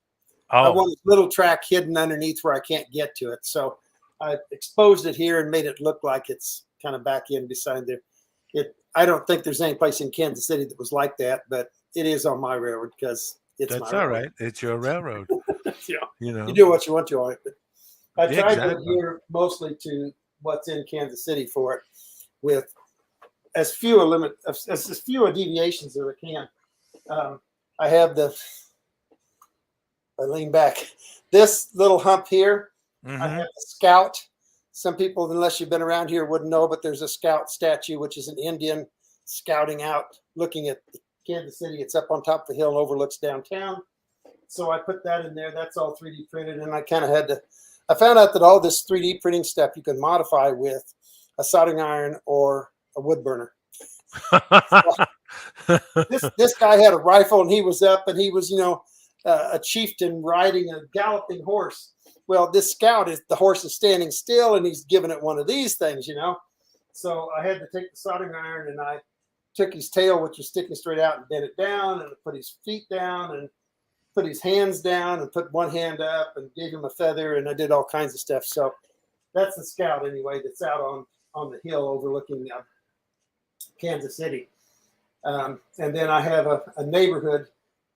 I Oh, want a little track hidden underneath where I can't get to it. So I exposed it here and made it look like it's kind of back in beside there. I don't think there's any place in Kansas City that was like that, but it is on my railroad because it's that's my all railroad. right. It's your railroad. Yeah. You know. You do what you want to on it. But I Yeah, tried to exactly. adhere mostly to what's in Kansas City for it, with as few a deviations as I can. I have I lean back. This little hump here, I Mm-hmm. have a scout. Some people, unless you've been around here, wouldn't know, but there's a scout statue, which is an Indian scouting out, looking at Kansas City. It's up on top of the hill and overlooks downtown. So I put that in there. That's all 3D printed. And I kind of had to, I found out that all this 3D printing stuff you can modify with a soldering iron or a wood burner. This guy had a rifle and he was up and he was, a chieftain riding a galloping horse. Well, this scout the horse is standing still and he's giving it one of these things, So I had to take the soldering iron and I took his tail, which was sticking straight out, and bent it down and put his feet down and put his hands down and put one hand up and gave him a feather, and I did all kinds of stuff. So that's the scout anyway that's out on the hill overlooking Kansas City. And then I have a neighborhood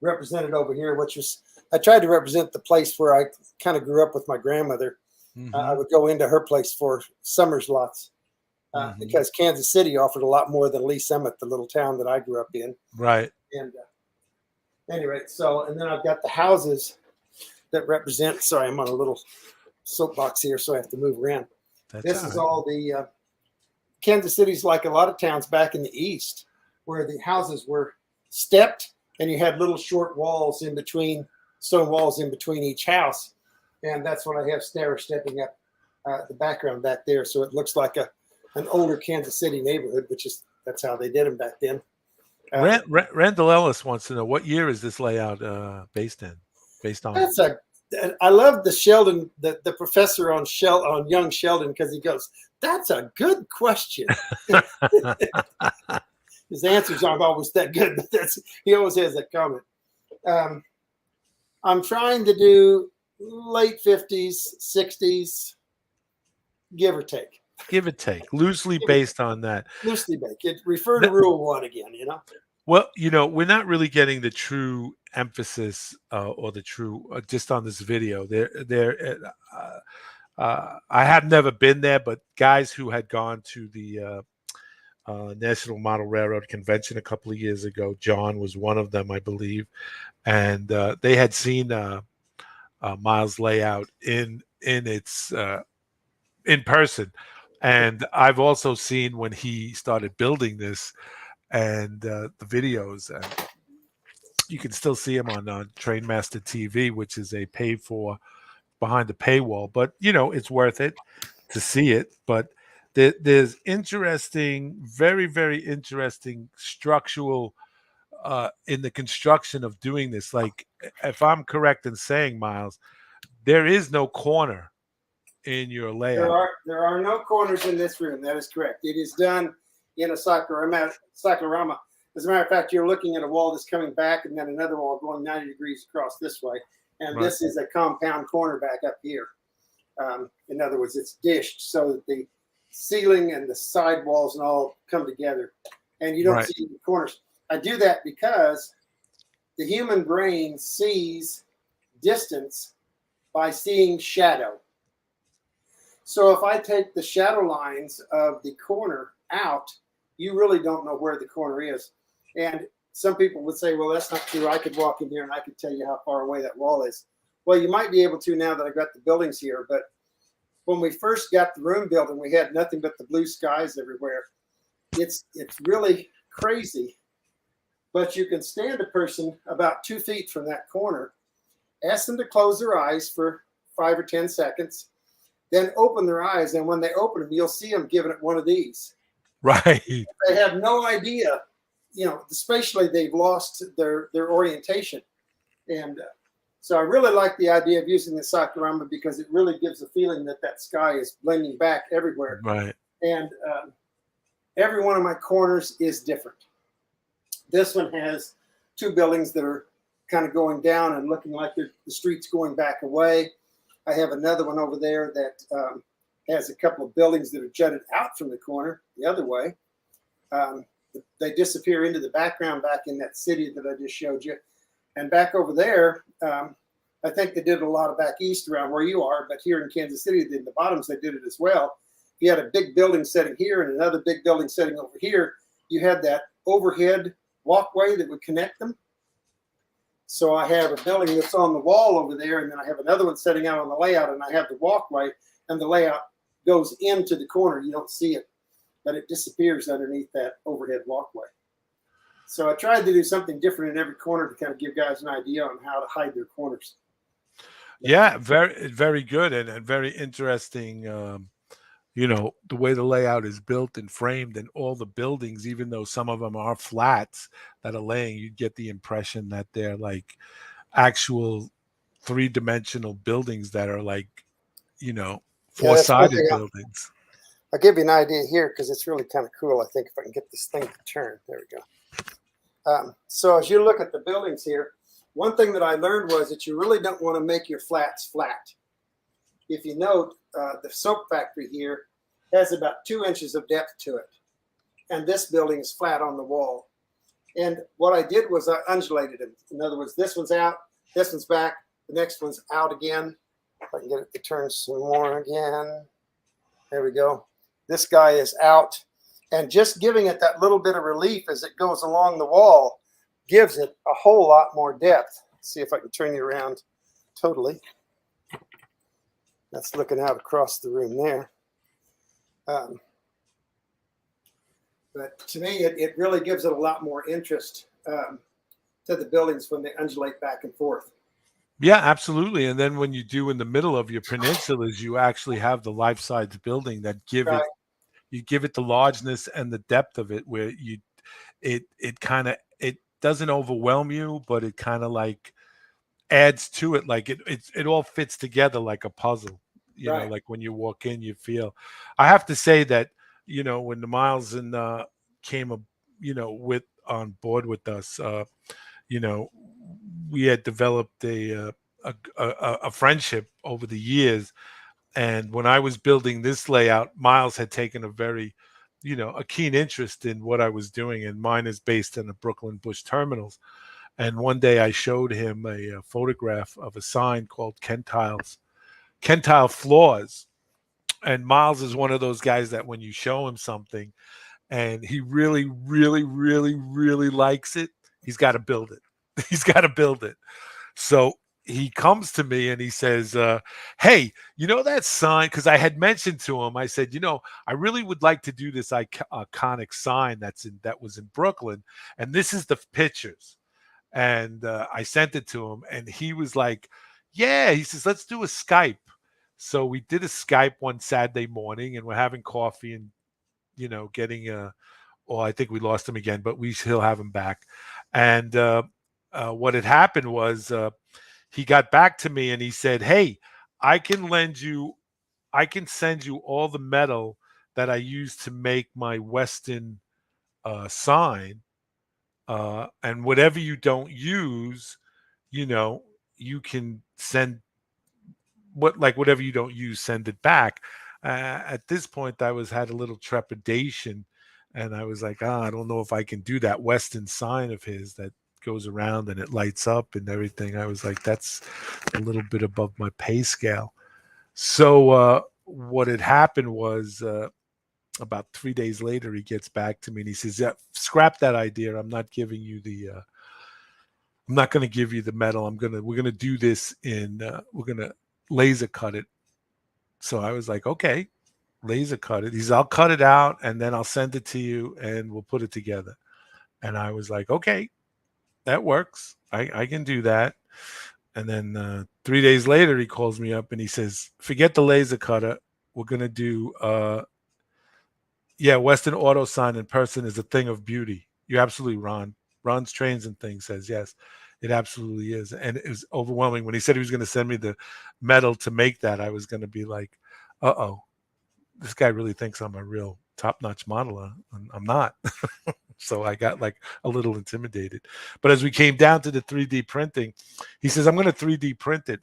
represented over here, which was, I tried to represent the place where I kind of grew up with my grandmother. Mm-hmm. I would go into her place for summer's lots because Kansas City offered a lot more than Lee Summit, the little town that I grew up in. Right. And anyway, and then I've got the houses that represent, sorry, I'm on a little soapbox here, so I have to move around. This is all the, Kansas City's like a lot of towns back in the East, where the houses were stepped and you had little short walls in between, stone walls in between each house. And that's what I have stepping up the background back there. So it looks like an older Kansas City neighborhood, that's how they did them back then. Randall Ellis wants to know, what year is this layout based on? I love the Sheldon, the professor on young Sheldon, because he goes, that's a good question. His answers aren't always that good, but he always has that comment. I'm trying to do late 50s, 60s, give or take. Give or take, loosely based on that. Loosely based. Refer to Rule 1 again, Well, we're not really getting the true emphasis or the true just on this video. I have never been there, but guys who had gone to the National Model Railroad Convention a couple of years ago, John was one of them, I believe, and they had seen Miles' layout in its in person, and I've also seen when he started building this and the videos, and you can still see him on Trainmaster TV, which is a paid for behind the paywall, but it's worth it to see it. But there's interesting, very, very interesting structural in the construction of doing this. Like, if I'm correct in saying, Miles, there is no corner in your layout. There are no corners in this room. That is correct. It is done in a cyclorama. As a matter of fact, you're looking at a wall that's coming back and then another wall going 90 degrees across this way. And right. This is a compound corner back up here. In other words, it's dished so that the ceiling and the side walls and all come together. And you don't right. see the corners. I do that because the human brain sees distance by seeing shadow. So if I take the shadow lines of the corner out, you really don't know where the corner is. And some people would say, well, that's not true. I could walk in here and I could tell you how far away that wall is. Well, you might be able to now that I've got the buildings here. But when we first got the room built and we had nothing but the blue skies everywhere, it's really crazy. But you can stand a person about 2 feet from that corner, ask them to close their eyes for 5 or 10 seconds, then open their eyes. And when they open them, you'll see them giving it one of these. Right. They have no idea, spatially they've lost their orientation. And so I really like the idea of using the cyclorama because it really gives a feeling that sky is blending back everywhere. Right. And every one of my corners is different. This one has 2 buildings that are kind of going down and looking like the street's going back away. I have another one over there that has a couple of buildings that are jutted out from the corner the other way. They disappear into the background back in that city that I just showed you. And back over there, I think they did a lot of back east around where you are, but here in Kansas City, in the bottoms, they did it as well. You had a big building setting here and another big building setting over here. You had that overhead walkway that would connect them. So I have a building that's on the wall over there, and then I have another one setting out on the layout, and I have the walkway, and the layout goes into the corner. You don't see it, but it disappears underneath that overhead walkway. So I tried to do something different in every corner to kind of give guys an idea on how to hide their corners. Yeah, very, very good and very interesting. You know, the way the layout is built and framed, and all the buildings, even though some of them are flats that are laying, you get the impression that they're like actual three-dimensional buildings that are like, you know, four-sided buildings. I'll give you an idea here because it's really kind of cool. I think if I can get this thing to turn. There we go. So as you look at the buildings here, one thing that I learned was that you really don't want to make your flats flat. If you note, the soap factory here has about 2 inches of depth to it. And this building is flat on the wall. And what I did was I undulated them. In other words, this one's out, this one's back, the next one's out again. If I can get it to turn some more again. There we go. This guy is out. And just giving it that little bit of relief as it goes along the wall gives it a whole lot more depth. Let's see if I can turn you around totally. That's looking out across the room there. But to me, it really gives it a lot more interest to the buildings when they undulate back and forth. Yeah, absolutely. And then when you do in the middle of your peninsulas, you actually have the life-size building that give it the largeness and the depth of it, where it doesn't overwhelm you, but it kind of like adds to it. Like it all fits together like a puzzle. You know, like when you walk in, you feel. I have to say that, you know, when the Miles and came, you know, on board with us, you know, we had developed a friendship over the years. And when I was building this layout, Miles had taken a very, you know, a keen interest in what I was doing. And mine is based in the Brooklyn Bush Terminals. And one day I showed him a photograph of a sign called Kentile Floors. And Miles is one of those guys that when you show him something and he really, really, really, really likes it, he's got to build it. He's got to build it. So he comes to me and he says, hey, you know that sign? Because I had mentioned to him, I said, you know, I really would like to do this iconic sign that was in Brooklyn. And this is the pictures. And I sent it to him. And he was like, yeah, he says, let's do a Skype. So we did a Skype one Saturday morning, and we're having coffee and, you know, getting I think we lost him again, but he'll have him back. And what had happened was he got back to me and he said, hey, I can send you all the metal that I used to make my Weston sign. And whatever you don't use, you know, you can send whatever you don't use, send it back. At this point, I had a little trepidation, and I was like, I don't know if I can do that Weston sign of his that goes around and it lights up and everything. I was like, that's a little bit above my pay scale. So what had happened was about 3 days later, he gets back to me and he says, yeah, scrap that idea. I'm not giving you I'm not going to give you the metal. We're going to do this we're going to laser cut it. So I was like, okay, laser cut it. He says, I'll cut it out and then I'll send it to you and we'll put it together. And I was like, okay, that works. I can do that. And then 3 days later, he calls me up and he says, forget the laser cutter. We're going to do, Western Auto Sign in person is a thing of beauty. You're absolutely, Ron. Ron's Trains and Things says, yes, it absolutely is. And it was overwhelming. When he said he was going to send me the metal to make that, I was going to be like, uh-oh, this guy really thinks I'm a real top-notch modeler. I'm not. So I got like a little intimidated. But as we came down to the 3D printing, he says, I'm going to 3D print it.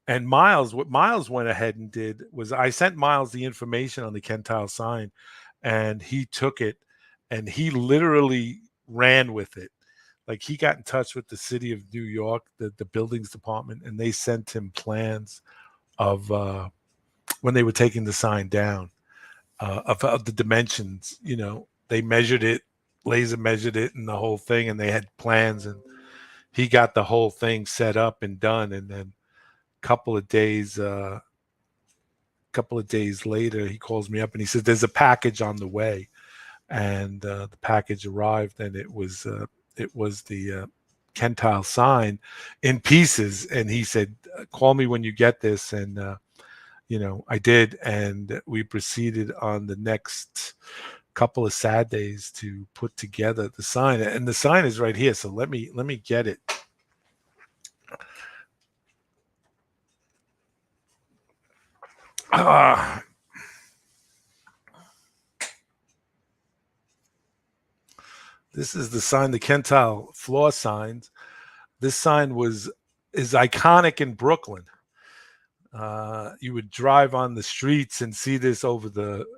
And what Miles went ahead and did was I sent Miles the information on the Kentile sign, and he took it and he literally ran with it. Like he got in touch with the city of New York, the buildings department, and they sent him plans of when they were taking the sign down, of the dimensions. They measured it, laser measured it, and the whole thing, and they had plans, and he got the whole thing set up and done. And then couple of days later, he calls me up and he says there's a package on the way, and the package arrived, and it was the Kentile sign in pieces. And he said, call me when you get this. And I did, and we proceeded on the next couple of Saturdays to put together the sign. And the sign is right here, so let me get it. This is the sign, the Kentile floor signs. This sign is iconic in Brooklyn. You would drive on the streets and see this and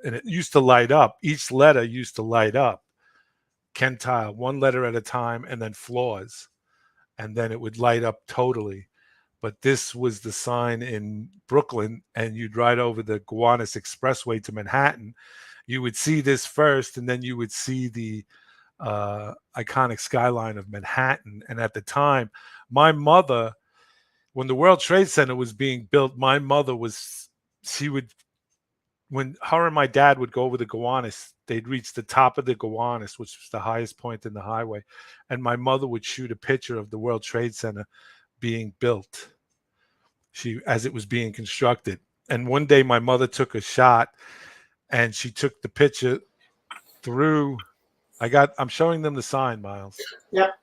it used to light up. Each letter used to light up. Kentile, one letter at a time, and then floors. And then it would light up totally. But this was the sign in Brooklyn, and you'd ride over the Gowanus Expressway to Manhattan. You would see this first, and then you would see the iconic skyline of Manhattan. And at the time, my mother, when the World Trade Center was being built, my mother when her and my dad would go over the Gowanus, they'd reach the top of the Gowanus, which was the highest point in the highway. And my mother would shoot a picture of the World Trade Center being built, as it was being constructed. And one day my mother took a shot, and she took the picture through. I'm showing them the sign, Miles. Yep.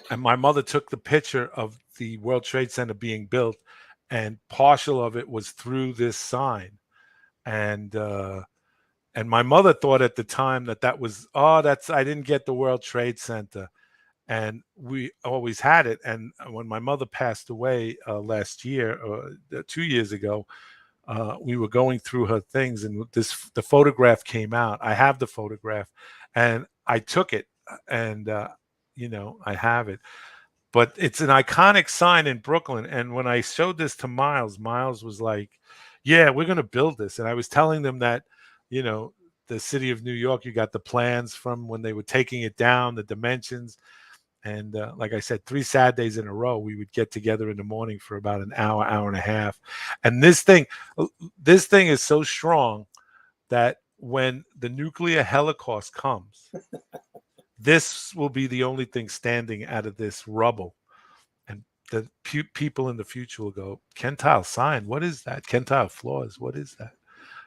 And my mother took the picture of the World Trade Center being built, and partial of it was through this sign. And my mother thought at the time that was, I didn't get the World Trade Center. And we always had it. And when my mother passed away last year, 2 years ago, we were going through her things, and the photograph came out. I have the photograph, and I took it, and I have it. But it's an iconic sign in Brooklyn. And when I showed this to Miles was like, yeah, we're going to build this. And I was telling them that, the city of New York, you got the plans from when they were taking it down, the dimensions. And like I said, 3 Saturdays in a row, we would get together in the morning for about an hour and a half. And this thing is so strong that when the nuclear holocaust comes, this will be the only thing standing out of this rubble. And the people in the future will go, Kentile sign, what is that? Kentile floors, what is that?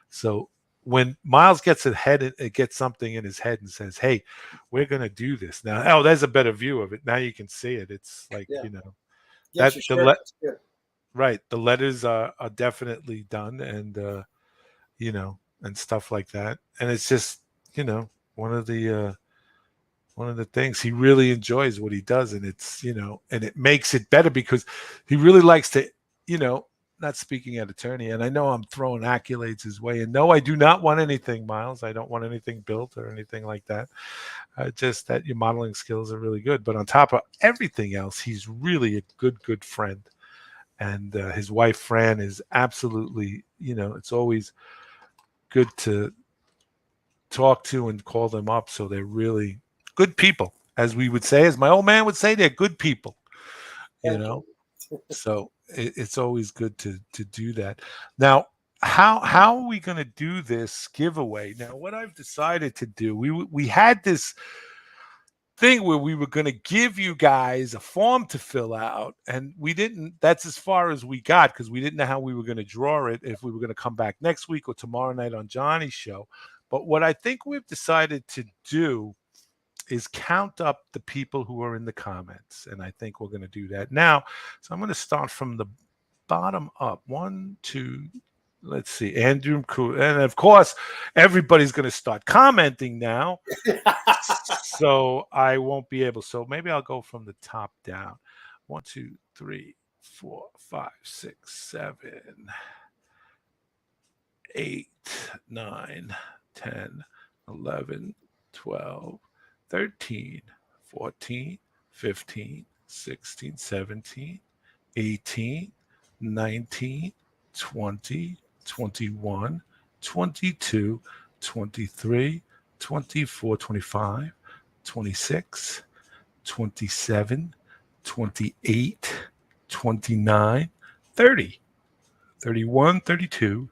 So when Miles gets something in his head and says, hey, we're going to do this now. Oh, there's a better view of it. Now you can see it. It's like, That's good. Right. The letters are definitely done, and, and stuff like that. And it's just, one of the things he really enjoys what he does. And it's, and it makes it better because he really likes to, not speaking at attorney, and I know I'm throwing accolades his way. And no, I do not want anything, Miles. I don't want anything built or anything like that. Just that your modeling skills are really good. But on top of everything else, he's really a good friend. And his wife, Fran, is absolutely, it's always good to talk to and call them up. So they're really good people, as we would say, as my old man would say, they're good people, So it's always good to do that. Now, how are we going to do this giveaway? Now, what I've decided to do, we had this thing where we were going to give you guys a form to fill out, and that's as far as we got, because we didn't know how we were going to draw it, if we were going to come back next week or tomorrow night on Johnny's show. But what I think we've decided to do is count up the people who are in the comments. And I think we're going to do that now. So I'm going to start from the bottom up. 1, 2, Let's see, Andrew, and of course, everybody's going to start commenting now. So I won't be able. So maybe I'll go from the top down. 1, 2, 3, 4, 5, 6, 7, 8, 9, 10, 11, 12, 13, 14, 15, 16, 17, 18, 19, 20, 21, 22, 23, 24, 25, 26, 27, 28, 29, 30, 31, 32,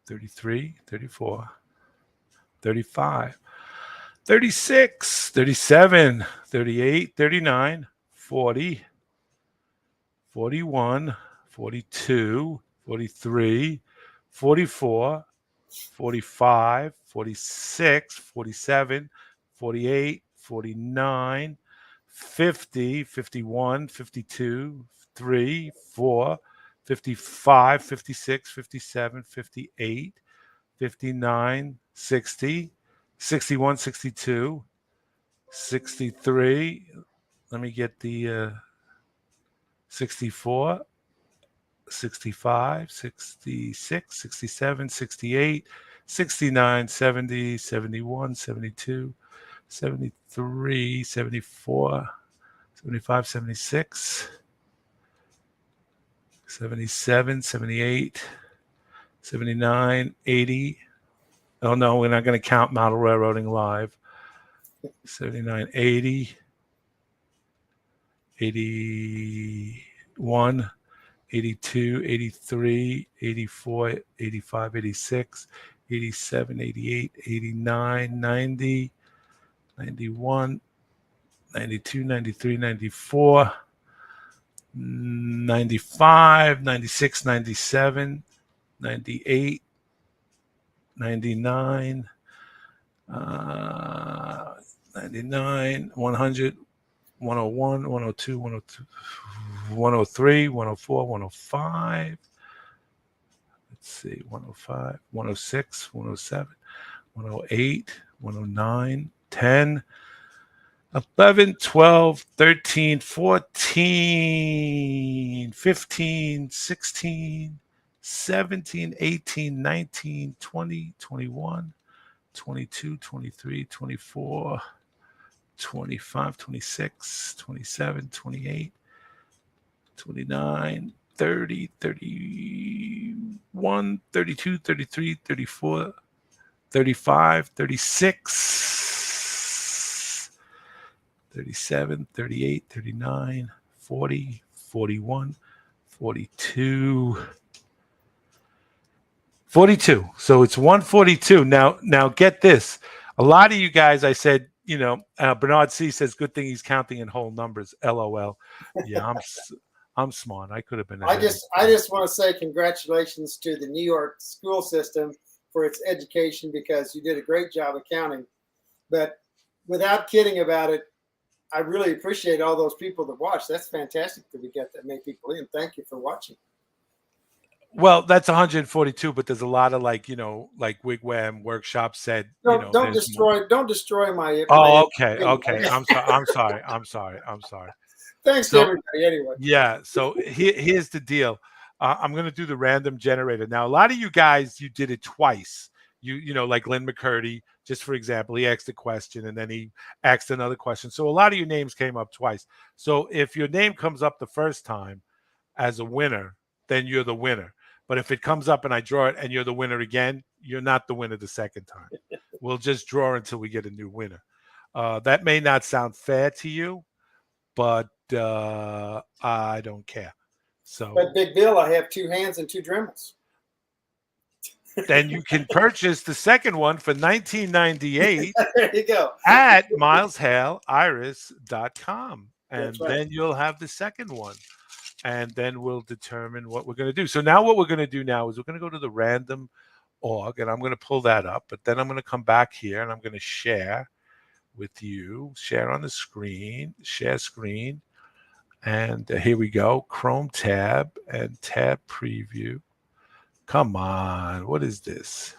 33, 34, 35, 36, 37, 38, 39, 40, 41, 42, 43, 44, 45, 46, 47, 48, 49, 50, 51, 52, 3, 4, 55, 56, 57, 58, 59, 60, 61, 62, 63. Let me get the 64, 65, 66, 67, 68, 69, 70, 71, 72, 73, 74, 75, 76, 77, 78, 79, 80. Oh, no, we're not going to count Model Railroading Live. 79, 80, 81, 82, 83, 84, 85, 86, 87, 88, 89, 90, 91, 92, 93, 94, 95, 96, 97, 98, 99, 99, 100, 101, 102, 102, 103, 104, 105. Let's see, 105, 106, 107, 108, 109, 10, 11, 12, 13, 14, 15, 16, 17, 18, 19, 20, 21, 22, 23, 24, 25, 26, 27, 28, 29, 30, 31, 32, 33, 34, 35, 36, 37, 38, 39, 40, 41, 42, 42. So it's 142. Now get this. A lot of you guys, I said, Bernard C says, good thing he's counting in whole numbers. LOL. Yeah, I'm smart. I could have been. I just want to say congratulations to the New York school system for its education, because you did a great job of counting. But without kidding about it, I really appreciate all those people that watched. That's fantastic that we get that many people in. Thank you for watching. Well, that's 142, but there's a lot of like Wigwam Workshop said. Don't destroy my. Oh, okay. I'm sorry. Thanks to everybody anyway. Yeah. So here's the deal. I'm going to do the random generator. Now, a lot of you guys, you did it twice. Like Lynn McCurdy, just for example, he asked a question and then he asked another question. So a lot of your names came up twice. So if your name comes up the first time as a winner, then you're the winner. But if it comes up and I draw it and you're the winner again, you're not the winner the second time. We'll just draw until we get a new winner. That may not sound fair to you, but I don't care. So, but Big Bill, I have 2 hands and 2 Dremels. Then you can purchase the second one for $19.98. There you go. At mileshaileiris.com. And right. Then you'll have the second one. And then we'll determine what we're going to do. So now what we're going to do now is we're going to go to the random org, and I'm going to pull that up. But then I'm going to come back here, and I'm going to share with you, share on the screen, share screen. And here we go, Chrome tab and tab preview. Come on. What is this?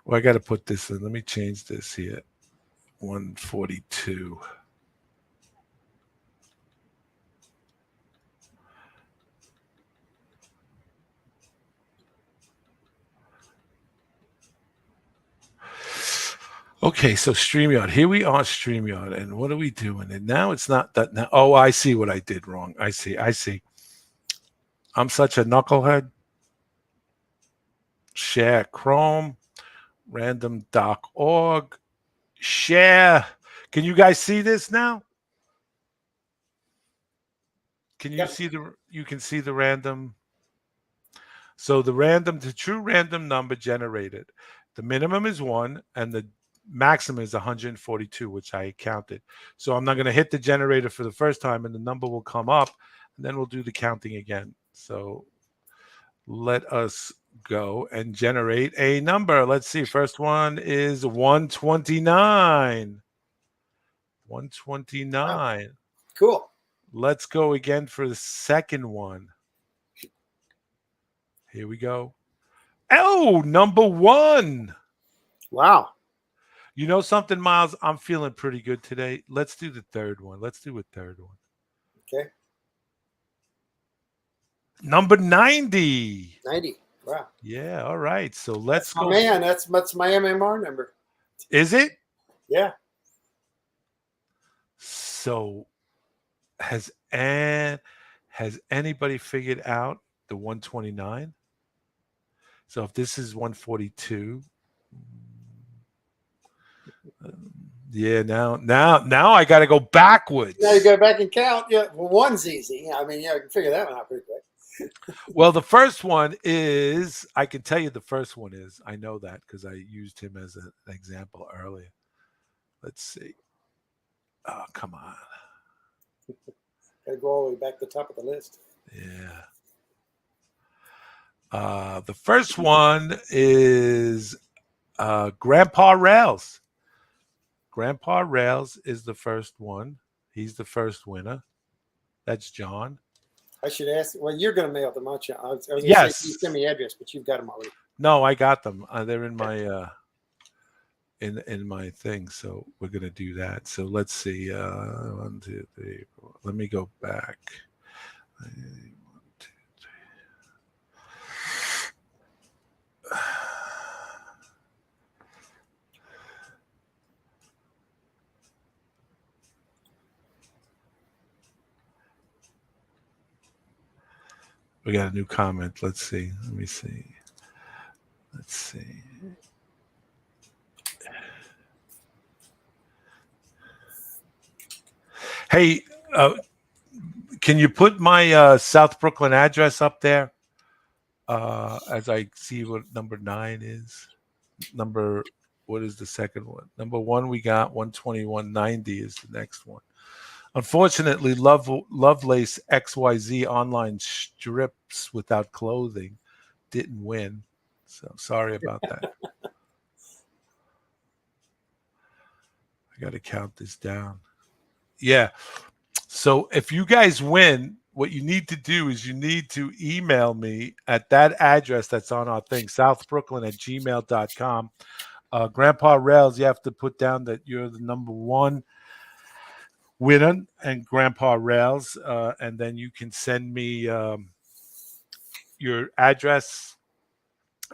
Well, I got to put this in. Let me change this here. 142. Okay, so StreamYard. Here we are, StreamYard. And what are we doing? And now it's not that now. Oh, I see what I did wrong. I see. I'm such a knucklehead. Share Chrome, random.org. Share. Can you guys see this now? Can you see you can see the random? So the true random number generated. The minimum is 1 and the maximum is 142, which I counted. So I'm not going to hit the generator for the first time and the number will come up and then we'll do the counting again. So let us go and generate a number. Let's see. First one is 129. 129. Wow. Cool. Let's go again for the second one. Here we go. Oh, number 1. Wow. You know something, Miles? I'm feeling pretty good today. Let's do the third one. Let's do a third one. Okay. Number 90. 90. Wow. Yeah. All right. So let's go. Oh, man, that's my MMR number. Is it? Yeah. So has anybody figured out the 129? So if this is 142, yeah, now I got to go backwards. Now you go back and count. Yeah, well, 1's easy. I mean, yeah, you can figure that one out pretty quick. Well, the first one is, I can tell you the first one is, I know that because I used him as an example earlier. Let's see. Oh, come on. Gotta go all the way back to the top of the list. Yeah. The first one is Grandpa Rails. Grandpa Rails is the first one. He's the first winner. That's John. I should ask. Well, you're going to mail them, aren't you? I was going to Yes. say, you send me the address, but you've got them already. No, I got them. They're in my in my thing. So we're gonna do that. So let's see. 1, 2, 3, 4. Let me go back. 1, 2, 3. We got a new comment. Let's see. Let me see. Let's see. Hey, can you put my South Brooklyn address up there as I see what number 9 is? What is the second one? Number 1, we got 121.90 is the next one. Unfortunately, Lovelace XYZ online strips without clothing didn't win. So sorry about that. I got to count this down. Yeah. So if you guys win, what you need to do is you need to email me at that address that's on our thing, southbrooklyn@gmail.com. Grandpa Rails, you have to put down that you're the number 1 winner and Grandpa Rails, and then you can send me your address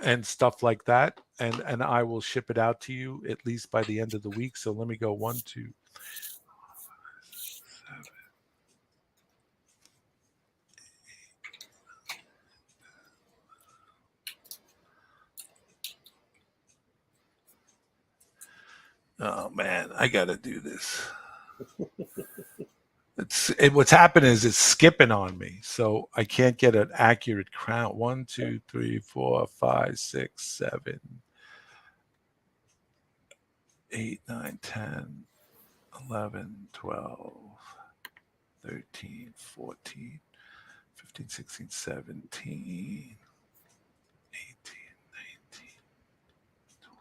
and stuff like that, and I will ship it out to you at least by the end of the week. So let me go 1, 2, 7. Oh man, I gotta do this. What's happened is it's skipping on me, so I can't get an accurate count. 1, 2, 3, 4, 5, 6, 7, 8, 9, 10, 11, 12, 13, 14, 15, 16, 17, 18, 19, 20.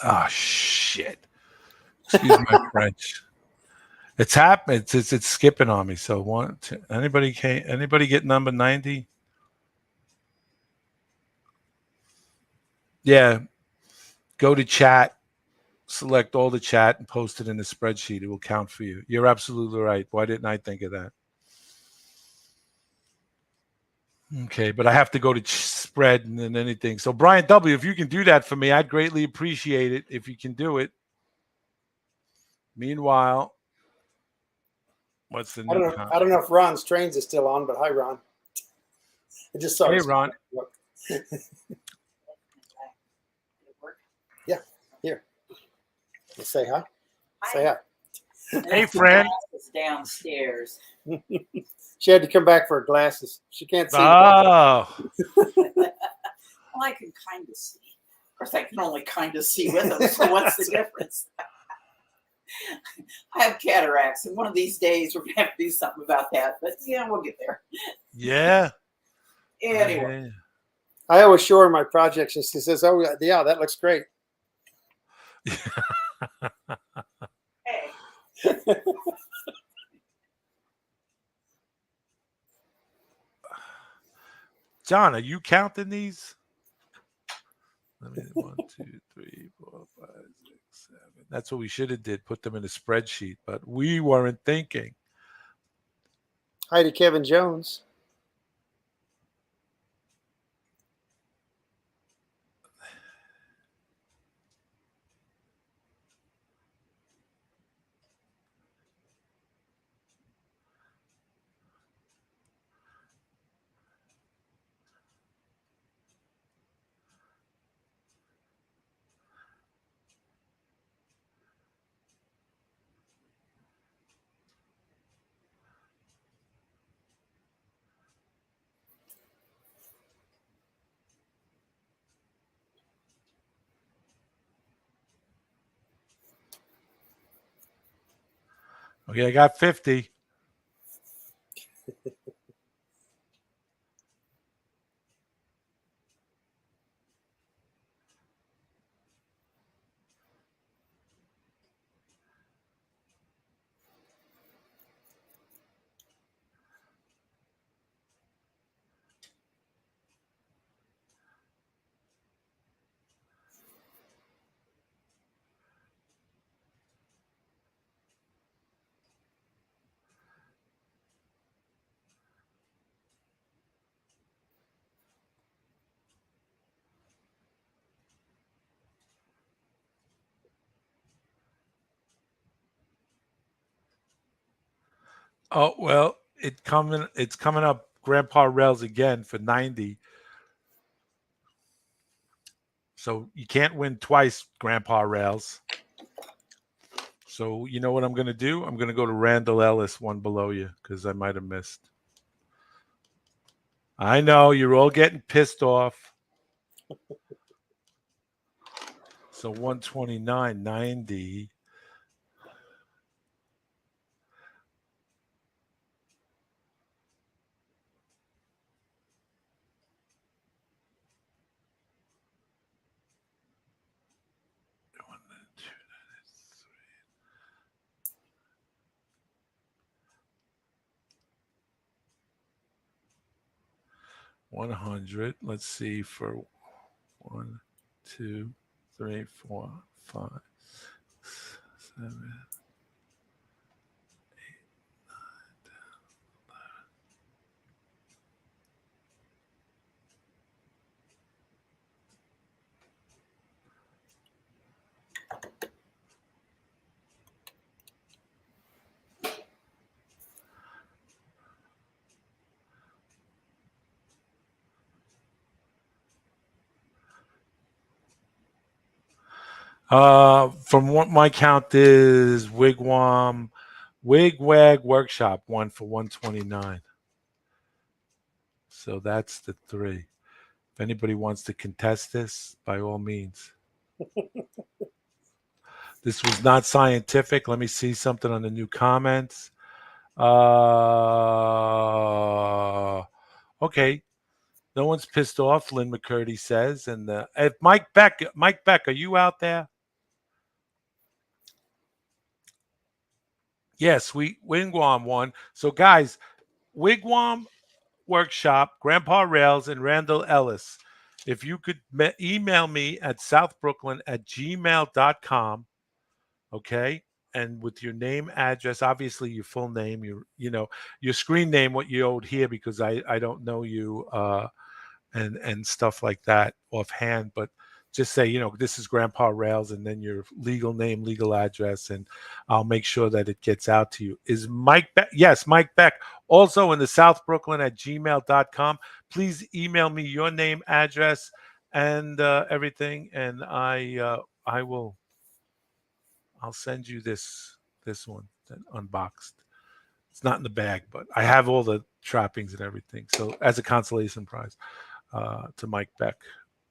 Oh shit! Excuse my French. It's happening. It's skipping on me. So anybody get number 90? Yeah. Go to chat, select all the chat, and post it in the spreadsheet. It will count for you. You're absolutely right. Why didn't I think of that? Okay, but I have to go to spread and then anything. So Brian W., if you can do that for me, I'd greatly appreciate it if you can do it. Meanwhile, what's the new comment? I don't know if Ron's trains is still on, but hi, Ron. I just saw. Hey, Ron. Yeah, here. Let's say hi. Say hi. Hey, friend. Downstairs. She had to come back for her glasses. She can't see. Oh. Well, I can kind of see. Of course, I can only kind of see with them. So what's the difference? I have cataracts, and one of these days we're gonna have to do something about that. But yeah, we'll get there. Yeah. Anyway, I always show her my projects, and she says, "Oh yeah, that looks great." hey. John, are you counting these? Let me 1, 2, 3, 4, 5, 6, 7. That's what we should have did. Put them in a spreadsheet, but we weren't thinking. Hi to Kevin Jones. Okay, I got 50. Oh well, it's coming up. Grandpa Rails again for 90. So you can't win twice, Grandpa Rails. So you know what I'm going to do? I'm going to go to Randall Ellis, one below you, because I might have missed. I know you're all getting pissed off. So 129.90. $100. Let's see for 1, 2, 3, 4, 5, 7. From what my count is, Wigwag Workshop one for 129. So that's the 3. If anybody wants to contest this, by all means. This was not scientific. Let me see something on the new comments. Okay. No one's pissed off, Lynn McCurdy says. And if Mike Beck, are you out there? Yes, Wigwam won. So guys, Wigwam Workshop, Grandpa Rails, and Randall Ellis. If you could email me at southbrooklyn@gmail.com, okay, and with your name, address, obviously your full name, your screen name, what you owed here, because I don't know you, and stuff like that offhand, but just say, this is Grandpa Rails, and then your legal name, legal address, and I'll make sure that it gets out to you. Is Mike Beck? Yes, Mike Beck. Also in the southbrooklyn@gmail.com. Please email me your name, address, and everything, and I'll send you this one unboxed. It's not in the bag, but I have all the trappings and everything. So as a consolation prize to Mike Beck.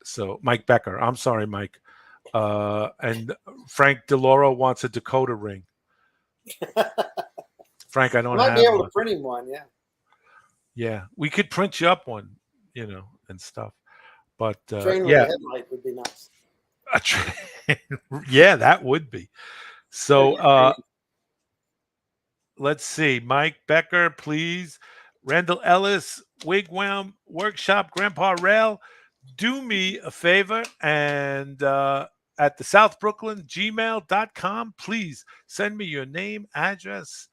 So Mike Becker. I'm sorry, Mike. And Frank DeLauro wants a Dakota ring. Frank, I don't might have be able one. to print him one. Yeah. Yeah, we could print you up one, and stuff. But Train with yeah, a headlight would be nice. a train. Yeah, that would be. So let's see. Mike Becker, please. Randall Ellis, Wigwam Workshop, Grandpa Rail. Do me a favor and at the southbrooklyn@gmail.com, please send me your name, address,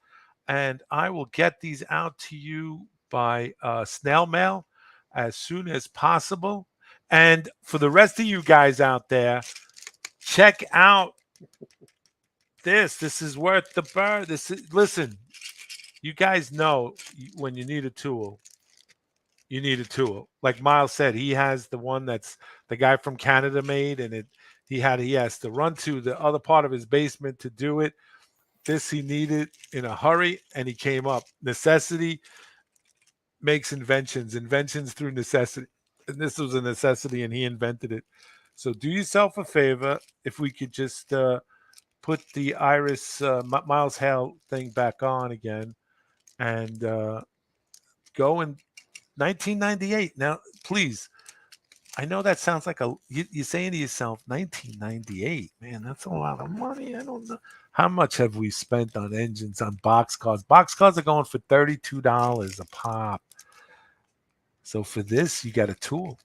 and I will get these out to you by snail mail as soon as possible. And for the rest of you guys out there, check out this. This is worth the burr. Listen, you guys know when you need a tool. You need a tool. Like Miles said, he has the one that's the guy from Canada made, and he has to run to the other part of his basement to do it. This he needed in a hurry, and he came up. Necessity makes inventions through necessity. And this was a necessity, and he invented it. So do yourself a favor. If we could just put the Iris Miles Hale thing back on again and go in 1998. Now, please, I know that sounds like you're saying to yourself, 1998, man, that's a lot of money. I don't know. How much have we spent on engines, on boxcars? Boxcars are going for $32 a pop. So for this, you got a tool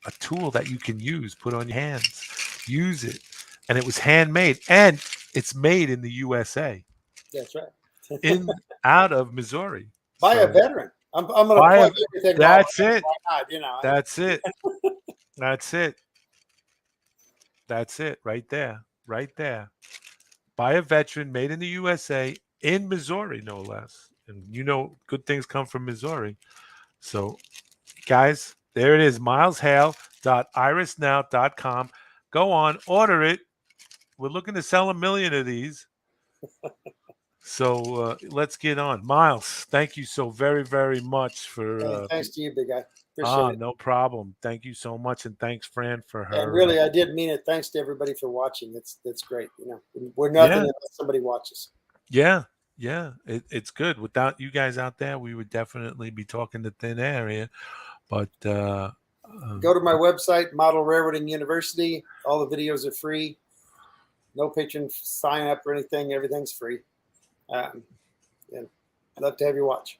that you can use, put on your hands, use it. And it was handmade, and it's made in the USA. That's right. out of Missouri. By a veteran. I'm going to plug everything. That's it. Not, That's it. That's it. That's it. Right there. Right there. By a veteran, made in the USA, in Missouri, no less. And good things come from Missouri. So, guys, there it is. mileshale.irisnow.com. Go on, order it. We're looking to sell 1 million of these. So let's get on. Miles, thank you so very, very much for. Thanks to you, big guy. Appreciate it. No problem. Thank you so much, and thanks, Fran, for her. And really, I did mean it. Thanks to everybody for watching. That's great. We're nothing unless somebody watches. Yeah, it's good. Without you guys out there, we would definitely be talking to thin area. But go to my website, Model Railroading University. All the videos are free. No patron sign up or anything. Everything's free. And I'd love to have you watch.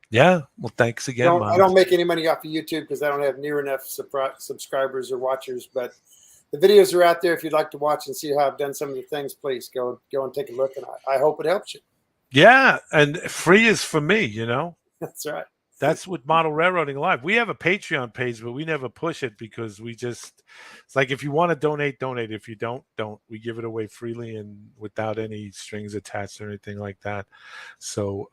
Yeah. Well, thanks again. I don't make any money off of YouTube because I don't have near enough subscribers or watchers. But the videos are out there. If you'd like to watch and see how I've done some of the things, please go and take a look. And I hope it helps you. Yeah. And free is for me, That's right. That's with Model Railroading Live. We have a Patreon page, but we never push it because it's like, if you want to donate. If you don't. We give it away freely and without any strings attached or anything like that. So,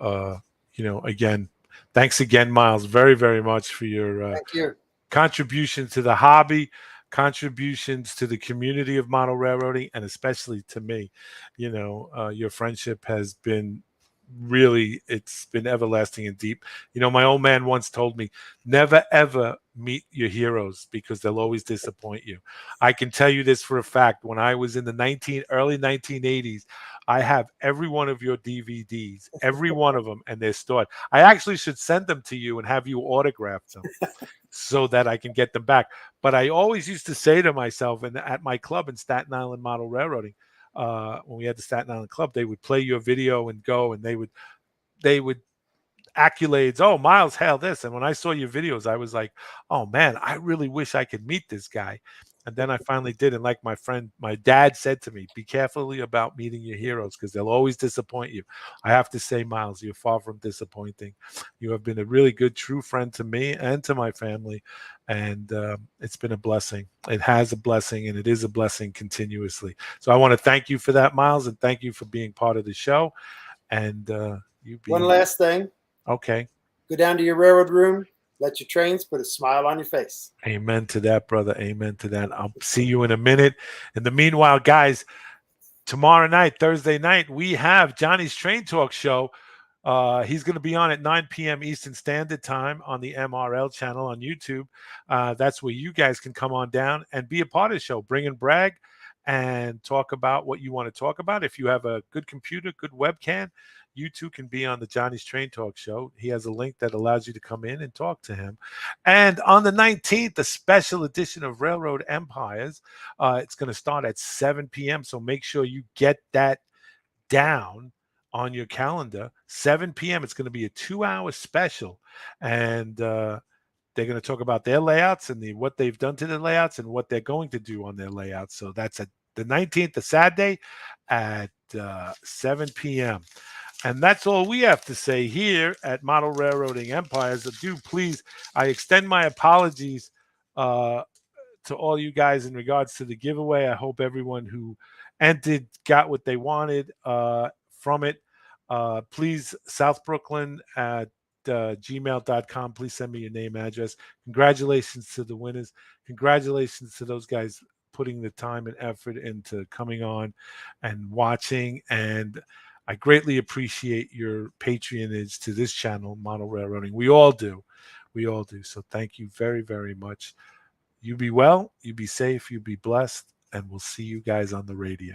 again, thanks again, Miles, very, very much for your Thank you. Contribution to the hobby, contributions to the community of model railroading, and especially to me. Your friendship has been it's been everlasting and deep. My old man once told me, never ever meet your heroes because they'll always disappoint you. I can tell you this for a fact. When I was in the early 1980s, I have every one of your DVDs, every one of them, and they're stored. I actually should send them to you and have you autograph them so that I can get them back. But I always used to say to myself, and at my club in Staten Island Model Railroading, when we had the Staten Island Club, they would play your video and go, and they would accolades. Oh, Miles Hale this. And when I saw your videos, I was like, oh man, I really wish I could meet this guy. And then I finally did. And like my dad said to me, be carefully about meeting your heroes because they'll always disappoint you. I have to say, Miles, you're far from disappointing. You have been a really good, true friend to me and to my family. And it's been a blessing. It has a blessing, and it is a blessing continuously. So I want to thank you for that, Miles, and thank you for being part of the show. And one last thing. Okay. Go down to your railroad room. Let your trains put a smile on your face. Amen to that, brother. Amen to that. I'll see you in a minute. In the meanwhile, guys, tomorrow night, Thursday night, we have Johnny's Train Talk show. He's going to be on at 9 p.m. Eastern Standard Time on the MRL channel on YouTube. That's where you guys can come on down and be a part of the show. Bring and brag and talk about what you want to talk about. If you have a good computer, good webcam, you too can be on the Johnny's Train Talk show. He has a link that allows you to come in and talk to him. And on the 19th, a special edition of Railroad Empires. It's going to start at 7 p.m. So make sure you get that down on your calendar. 7 p.m. It's going to be a 2-hour special. And they're going to talk about their layouts and what they've done to the layouts and what they're going to do on their layouts. So that's at the 19th, a Saturday at 7 p.m. And that's all we have to say here at Model Railroading Empires. Please, I extend my apologies to all you guys in regards to the giveaway. I hope everyone who entered got what they wanted from it. Please, South Brooklyn at gmail.com. Please send me your name, address. Congratulations to the winners. Congratulations to those guys putting the time and effort into coming on and watching. And I greatly appreciate your patronage to this channel, Model Railroading. We all do. We all do. So thank you very, very much. You be well, you be safe, you be blessed, and we'll see you guys on the radio.